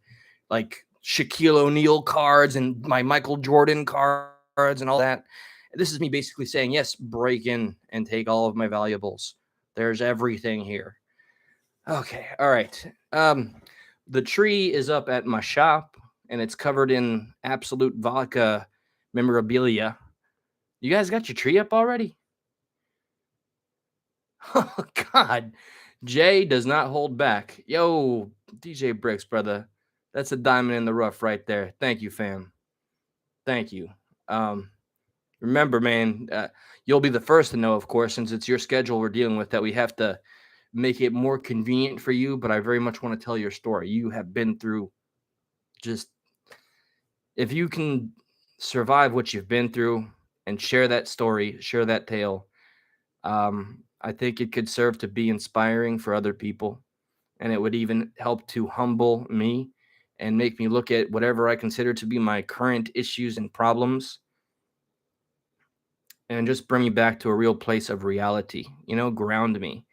like Shaquille O'Neal cards and my Michael Jordan cards and all that. This is me basically saying, yes, break in and take all of my valuables. There's everything here. Okay, all right. The tree is up at my shop and it's covered in absolute vodka memorabilia. You guys got your tree up already? Oh God, Jay does not hold back. Yo, DJ Bricks, brother, that's a diamond in the rough right there. Thank you, fam. Thank you. Um, Remember, man, you'll be the first to know, of course, since it's your schedule we're dealing with, that we have to make it more convenient for you. But I very much want to tell your story. You have been through just if you can survive what you've been through and share that story, share that tale. I think it could serve to be inspiring for other people, and it would even help to humble me and make me look at whatever I consider to be my current issues and problems and just bring me back to a real place of reality, ground me.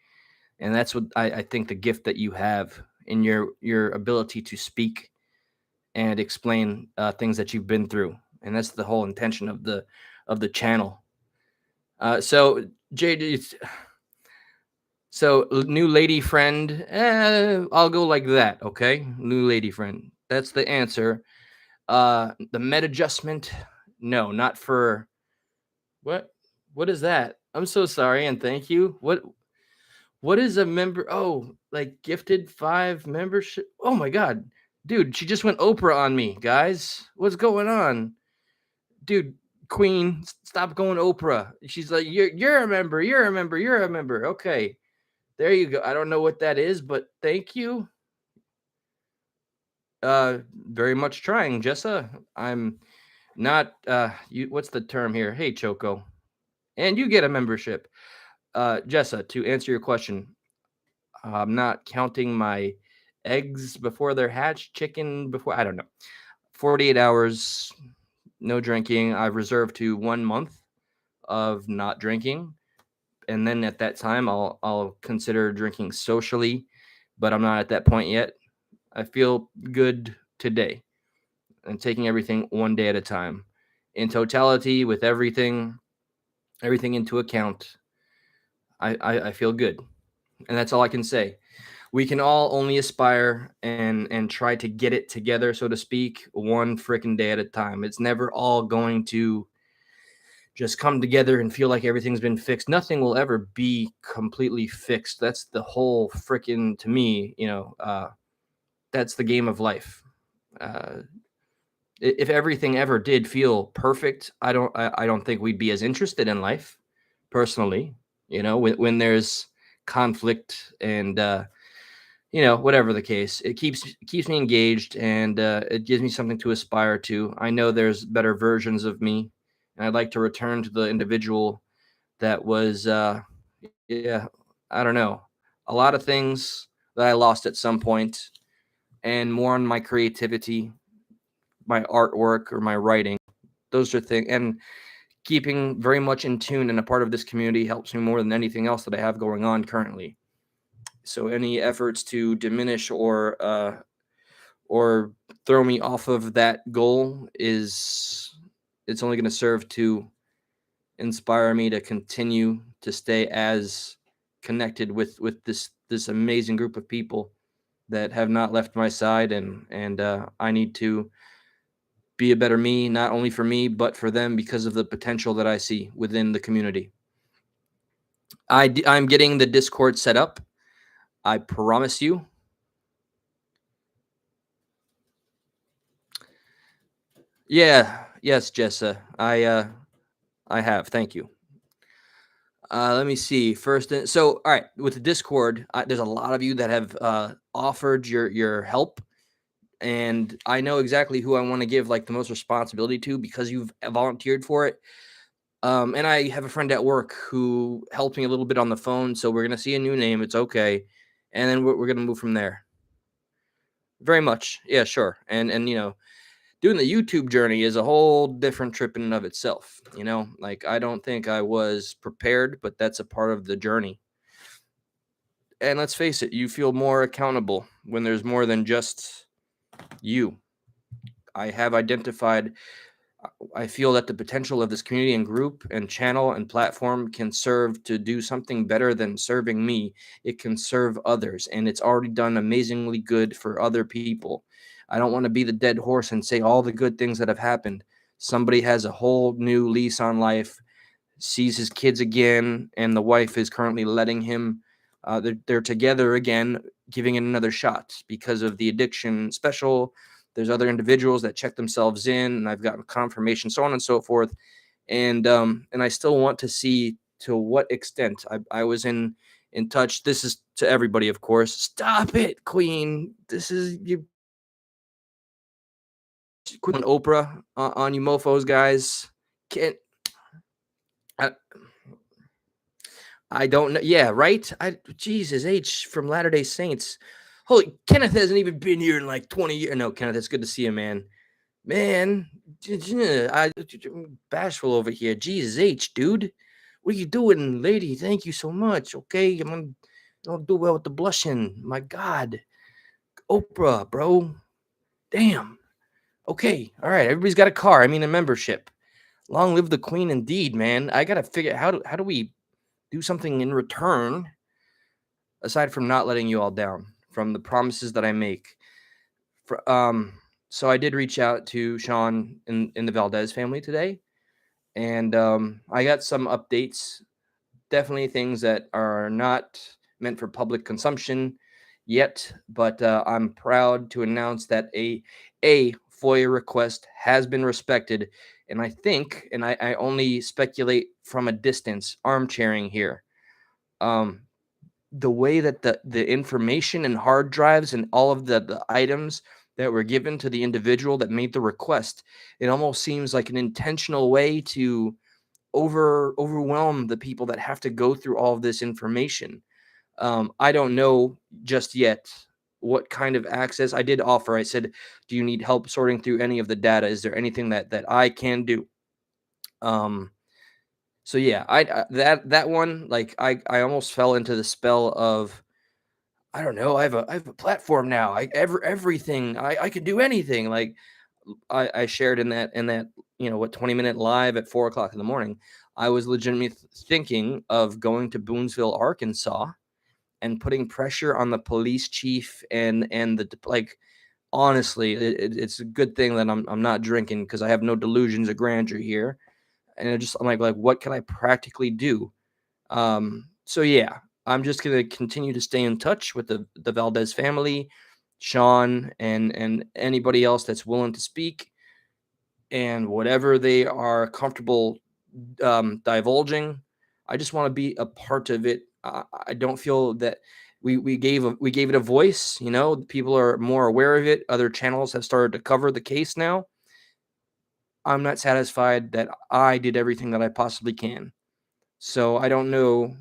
And that's what I think the gift that you have in your ability to speak and explain things that you've been through. And that's the whole intention of the channel. So JD, so new lady friend, I'll go like that. Okay, new lady friend. That's the answer. The med adjustment, no, not for what? What is that? I'm so sorry and thank you. What is a member? Oh, like gifted 5 membership. Oh my god. Dude, she just went Oprah on me, guys. What's going on? Dude, Queen, stop going Oprah. She's like, you're a member, you're a member, you're a member. Okay. There you go. I don't know what that is, but thank you. Very much trying, Jessa. I'm not you what's the term here? Hey Choco. And you get a membership. Jessa, to answer your question, I'm not counting my eggs before they're hatched, chicken before, I don't know. 48 hours, no drinking. I've reserved to 1 month of not drinking. And then at that time, I'll consider drinking socially, but I'm not at that point yet. I feel good today and taking everything one day at a time. In totality, with everything into account, I feel good. And that's all I can say. We can all only aspire and try to get it together, so to speak, one freaking day at a time. It's never all going to just come together and feel like everything's been fixed. Nothing will ever be completely fixed. That's the whole freaking, to me, that's the game of life. Uh, if everything ever did feel perfect, I don't think we'd be as interested in life, personally. When there's conflict and whatever the case, it keeps me engaged and it gives me something to aspire to. I know there's better versions of me, and I'd like to return to the individual that was, yeah, I don't know, a lot of things that I lost at some point, and more on my creativity, my artwork, or my writing. Those are things, and keeping very much in tune and a part of this community helps me more than anything else that I have going on currently. So any efforts to diminish or throw me off of that goal it's only going to serve to inspire me to continue to stay as connected with this amazing group of people that have not left my side, and I need to be a better me, not only for me, but for them because of the potential that I see within the community. I'm getting the Discord set up. I promise you. Yeah, yes, Jessa. I have. Thank you. Let me see. So all right, with the Discord, there's a lot of you that have offered your help, and I know exactly who I want to give like the most responsibility to because you've volunteered for it. And I have a friend at work who helped me a little bit on the phone, so we're gonna see a new name. It's okay, and then we're gonna move from there. Very much, yeah, sure. And doing the YouTube journey is a whole different trip in and of itself. Like I don't think I was prepared, but that's a part of the journey. And let's face it, you feel more accountable when there's more than just you. I have identified I feel that the potential of this community and group and channel and platform can serve to do something better than serving me. It can serve others, and it's already done amazingly good for other people. I don't want to be the dead horse and say all the good things that have happened. Somebody has a whole new lease on life, sees his kids again, and the wife is currently letting him. They're together again, giving it another shot because of the addiction special. There's other individuals that check themselves in, and I've gotten confirmation, so on and so forth. And I still want to see to what extent I was in touch. This is to everybody, of course. Stop it, Queen. This is you. Queen Oprah on you, mofo's guys. Can't. I, I don't know. Yeah, right. Jesus H from Latter Day Saints. Holy, Kenneth hasn't even been here in like 20 years. No, Kenneth, it's good to see you, man. Man, I'm bashful over here. Jesus H, dude. What are you doing, lady? Thank you so much. Okay, don't do well with the blushing. My God, Oprah, bro. Damn. Okay, all right. Everybody's got a car. I mean, a membership. Long live the queen, indeed, man. I gotta figure how do we do something in return aside from not letting you all down from the promises that I make. For, so I did reach out to Sean in the Valdez family today, and I got some updates. Definitely things that are not meant for public consumption yet, but I'm proud to announce that a FOIA request has been respected, and I think, and I only speculate from a distance, armchairing here. Um, the way that the information and hard drives and all of the items that were given to the individual that made the request, it almost seems like an intentional way to overwhelm the people that have to go through all of this information. I don't know just yet what kind of access. I did offer. I said, "Do you need help sorting through any of the data? Is there anything that I can do?" Um, so yeah, that one, like I almost fell into the spell of, I don't know. I have a platform now. Everything. I could do anything. Like I shared in that 20-minute live at 4 o'clock in the morning. I was legitimately thinking of going to Boonesville, Arkansas, and putting pressure on the police chief and like. Honestly, it's a good thing that I'm not drinking because I have no delusions of grandeur here, and I'm like what can I practically do? So yeah, I'm just gonna continue to stay in touch with the Valdez family, Sean, and anybody else that's willing to speak, and whatever they are comfortable divulging. I just want to be a part of it. I don't feel that we gave it a voice. People are more aware of it. Other channels have started to cover the case now. I'm not satisfied that I did everything that I possibly can. So I don't know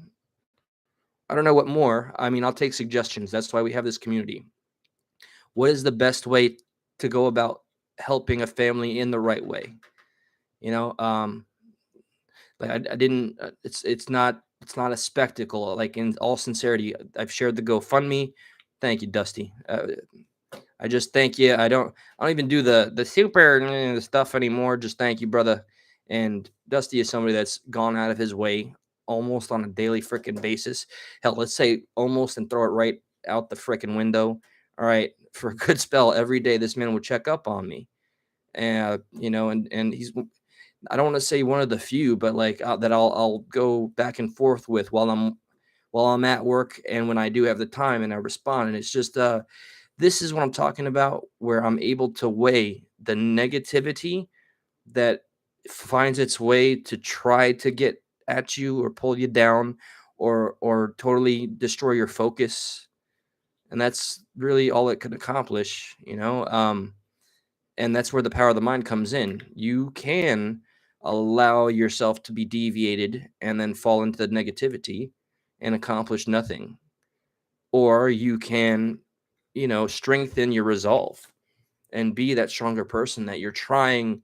what more. I mean, I'll take suggestions. That's why we have this community. What is the best way to go about helping a family in the right way? You know, like I didn't. It's not a spectacle. Like in all sincerity, I've shared the GoFundMe. Thank you, Dusty. I just thank you. I don't even do the super stuff anymore. Just thank you, brother. And Dusty is somebody that's gone out of his way almost on a daily freaking basis. Hell, let's say almost and throw it right out the freaking window. All right, for a good spell every day, this man would check up on me. and he's, I don't want to say one of the few, but like that I'll go back and forth with while I'm at work and when I do have the time and I respond. And it's just this is what I'm talking about, where I'm able to weigh the negativity that finds its way to try to get at you or pull you down or totally destroy your focus. And that's really all it could accomplish. And that's where the power of the mind comes in. You can allow yourself to be deviated and then fall into the negativity and accomplish nothing. Or you can, strengthen your resolve and be that stronger person that you're trying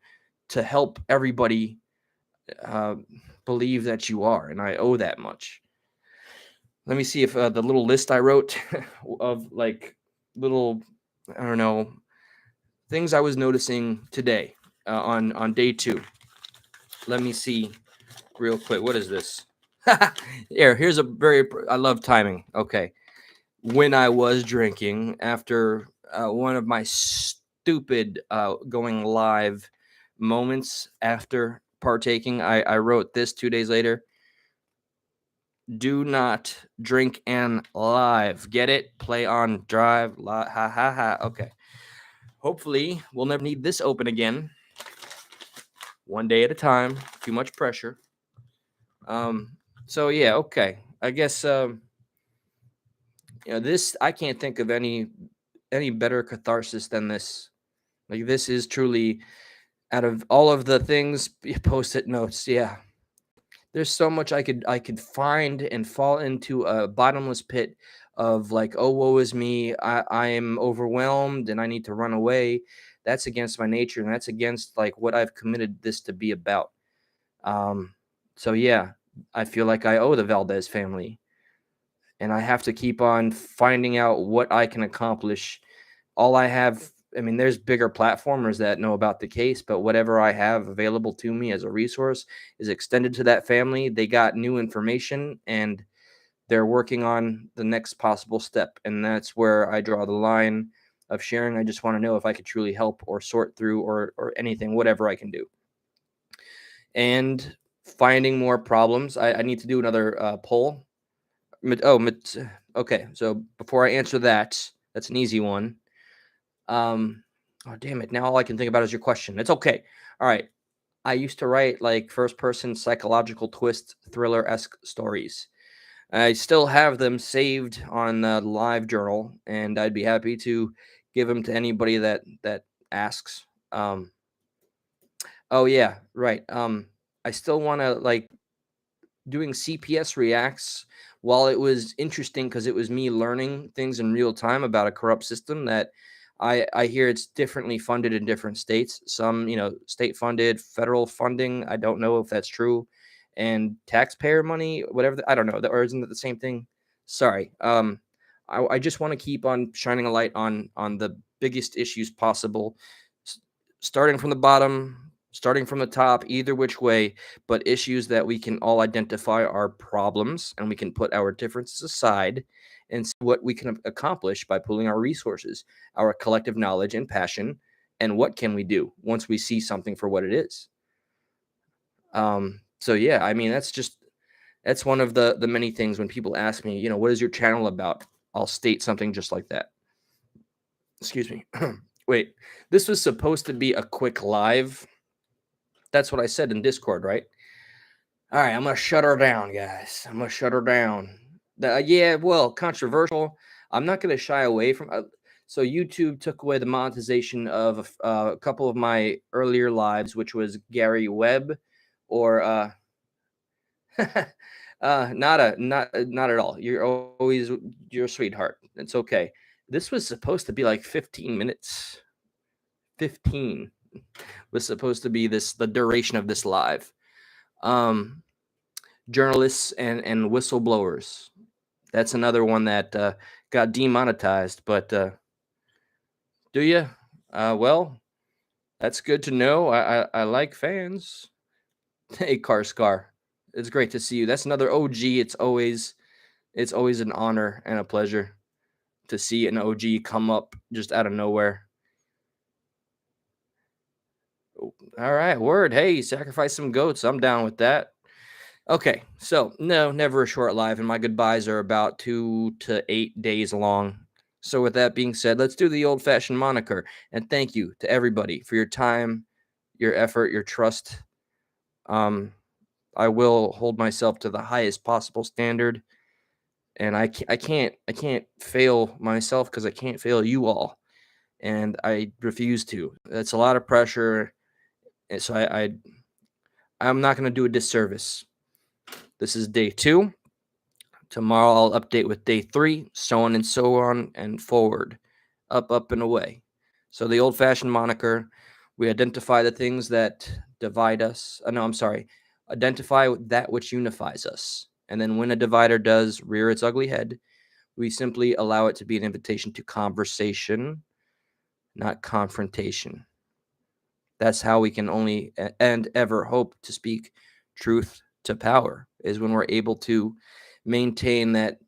to help everybody uh, believe that you are. And I owe that much. Let me see if the little list I wrote of like little, I don't know, things I was noticing today on day 2. Let me see real quick. What is this? Here's a I love timing. Okay. When I was drinking after one of my stupid going live moments after partaking, I wrote this 2 days later. Do not drink and live. Get it? Play on drive. Ha ha ha. Okay. Hopefully, we'll never need this open again. One day at a time. Too much pressure. So yeah, okay. I guess this, I can't think of any better catharsis than this. Like, this is truly, out of all of the things, post-it notes. Yeah, there's so much I could find and fall into a bottomless pit of like, oh, woe is me. I am overwhelmed and I need to run away. That's against my nature, and that's against like what I've committed this to be about. Um, so yeah, I feel like I owe the Valdez family, and I have to keep on finding out what I can accomplish. All I have, I mean, there's bigger platformers that know about the case, but whatever I have available to me as a resource is extended to that family. They got new information and they're working on the next possible step. And that's where I draw the line of sharing. I just want to know if I could truly help or sort through or anything, whatever I can do. And finding more problems. I need to do another poll. Okay. So before I answer that, that's an easy one. Oh, damn it. Now all I can think about is your question. It's okay. All right. I used to write like first person psychological twist thriller-esque stories. I still have them saved on the live journal, and I'd be happy to give them to anybody that asks. Um, oh yeah, right. I still want to like doing CPS reacts. While it was interesting because it was me learning things in real time about a corrupt system that I hear it's differently funded in different states. Some, state funded, federal funding. I don't know if that's true, and taxpayer money, whatever. I don't know. Or isn't it the same thing? Sorry. I just want to keep on shining a light on the biggest issues possible, starting from the bottom, starting from the top, either which way, but issues that we can all identify are problems, and we can put our differences aside and see what we can accomplish by pooling our resources, our collective knowledge and passion, and what can we do once we see something for what it is. So yeah, I mean, that's one of the many things when people ask me, what is your channel about? I'll state something just like that. Excuse me. Wait, this was supposed to be a quick live. That's what I said in Discord, right? All right, I'm gonna shut her down, guys. I'm gonna shut her down. Yeah, well, controversial. I'm not gonna shy away from. So YouTube took away the monetization of a couple of my earlier lives, which was Gary Webb, or not at all. You're always you're a sweetheart. It's okay. This was supposed to be like 15 minutes. 15 was supposed to be the duration of this live. Journalists and whistleblowers. That's another one that got demonetized. But do you? Well, that's good to know. I like fans. Hey, Scar. It's great to see you. That's another OG. It's always an honor and a pleasure to see an OG come up just out of nowhere. All right, word. Hey, sacrifice some goats. I'm down with that. Okay, so no, never a short life, and my goodbyes are about 2 to 8 days long. So, with that being said, let's do the old fashioned moniker. And thank you to everybody for your time, your effort, your trust. Um, I will hold myself to the highest possible standard, and I can't fail myself because I can't fail you all, and I refuse to. That's a lot of pressure, and so I'm not going to do a disservice. This is day 2. Tomorrow I'll update with day 3, so on and so on and forward, up and away. So the old-fashioned moniker, we identify the things that divide us. No, I'm sorry. Identify that which unifies us. And then when a divider does rear its ugly head, we simply allow it to be an invitation to conversation, not confrontation. That's how we can only and ever hope to speak truth to power, is when we're able to maintain that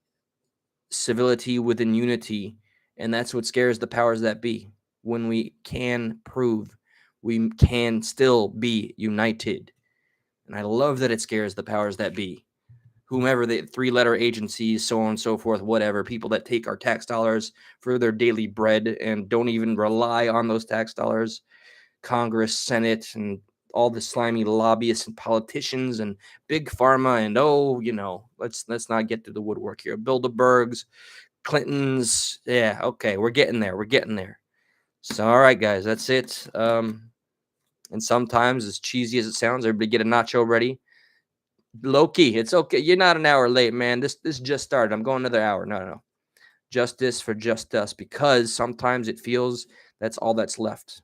civility within unity. And that's what scares the powers that be. When we can prove we can still be united. And I love that it scares the powers that be. Whomever the 3-letter agencies, so on and so forth, whatever, people that take our tax dollars for their daily bread and don't even rely on those tax dollars, Congress, Senate, and all the slimy lobbyists and politicians and big pharma, and let's not get to the woodwork here. Bilderbergs, Clintons, yeah, okay, we're getting there. We're getting there. So, all right, guys, that's it. And sometimes, as cheesy as it sounds, everybody get a nacho ready. Loki, it's okay. You're not an hour late, man. This just started. I'm going another hour. No. Justice for just us, because sometimes it feels that's all that's left.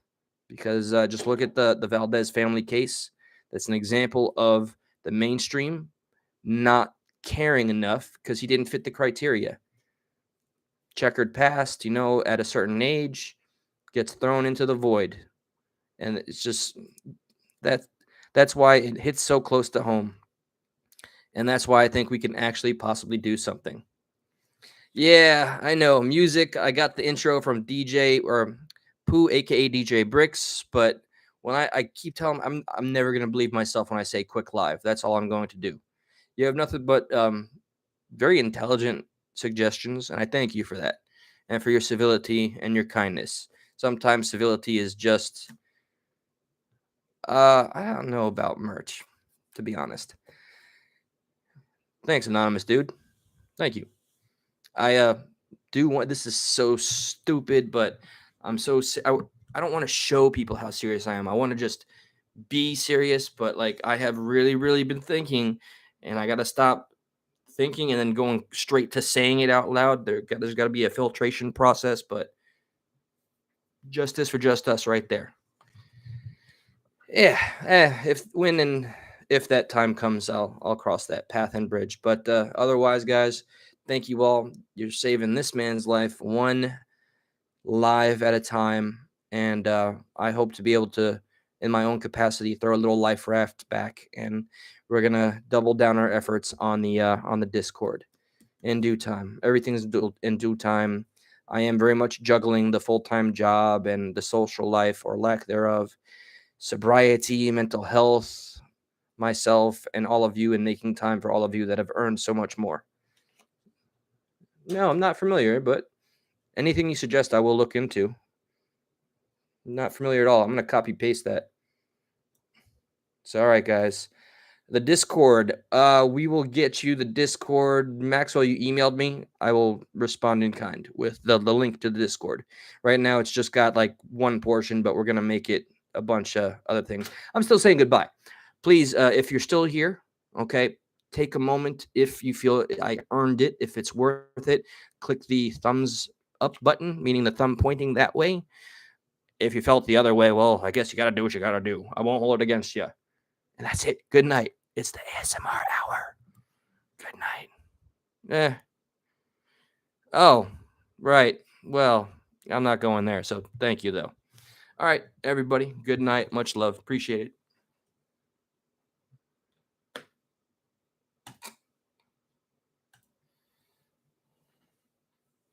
Because just look at the Valdez family case. That's an example of the mainstream not caring enough because he didn't fit the criteria. Checkered past, at a certain age, gets thrown into the void. And it's just that that's why it hits so close to home. And that's why I think we can actually possibly do something. Yeah, I know. Music, I got the intro from DJ or Pooh, aka DJ Bricks, but when I keep telling I'm never gonna believe myself when I say quick live. That's all I'm going to do. You have nothing but very intelligent suggestions, and I thank you for that. And for your civility and your kindness. Sometimes civility is just I don't know about merch, to be honest. Thanks, anonymous dude. Thank you. I do want. This is so stupid, but I'm so I don't want to show people how serious I am. I want to just be serious, but like I have really, really been thinking, and I got to stop thinking and then going straight to saying it out loud. There's got to be a filtration process, but justice for just us, right there. Yeah, if that time comes, I'll cross that path and bridge. But otherwise, guys, thank you all. You're saving this man's life one live at a time, and I hope to be able to, in my own capacity, throw a little life raft back, and we're gonna double down our efforts on the Discord in due time. Everything's in due time. I am very much juggling the full-time job and the social life or lack thereof, sobriety, mental health, myself, and all of you, and making time for all of you that have earned so much more. No, I'm not familiar, but anything you suggest, I will look into. Not familiar at all. I'm going to copy paste that. So, all right, guys. The Discord. We will get you the Discord. Maxwell, you emailed me. I will respond in kind with the link to the Discord. Right now, it's just got like one portion, but we're going to make it a bunch of other things. I'm still saying goodbye. Please, if you're still here, okay, take a moment. If you feel I earned it, if it's worth it, click the thumbs up button, meaning the thumb pointing that way. If you felt the other way, well, I guess you got to do what you got to do. I won't hold it against you. And that's it. Good night. It's the ASMR hour. Good night. Oh, right. Well, I'm not going there. So thank you, though. All right, everybody. Good night. Much love. Appreciate it.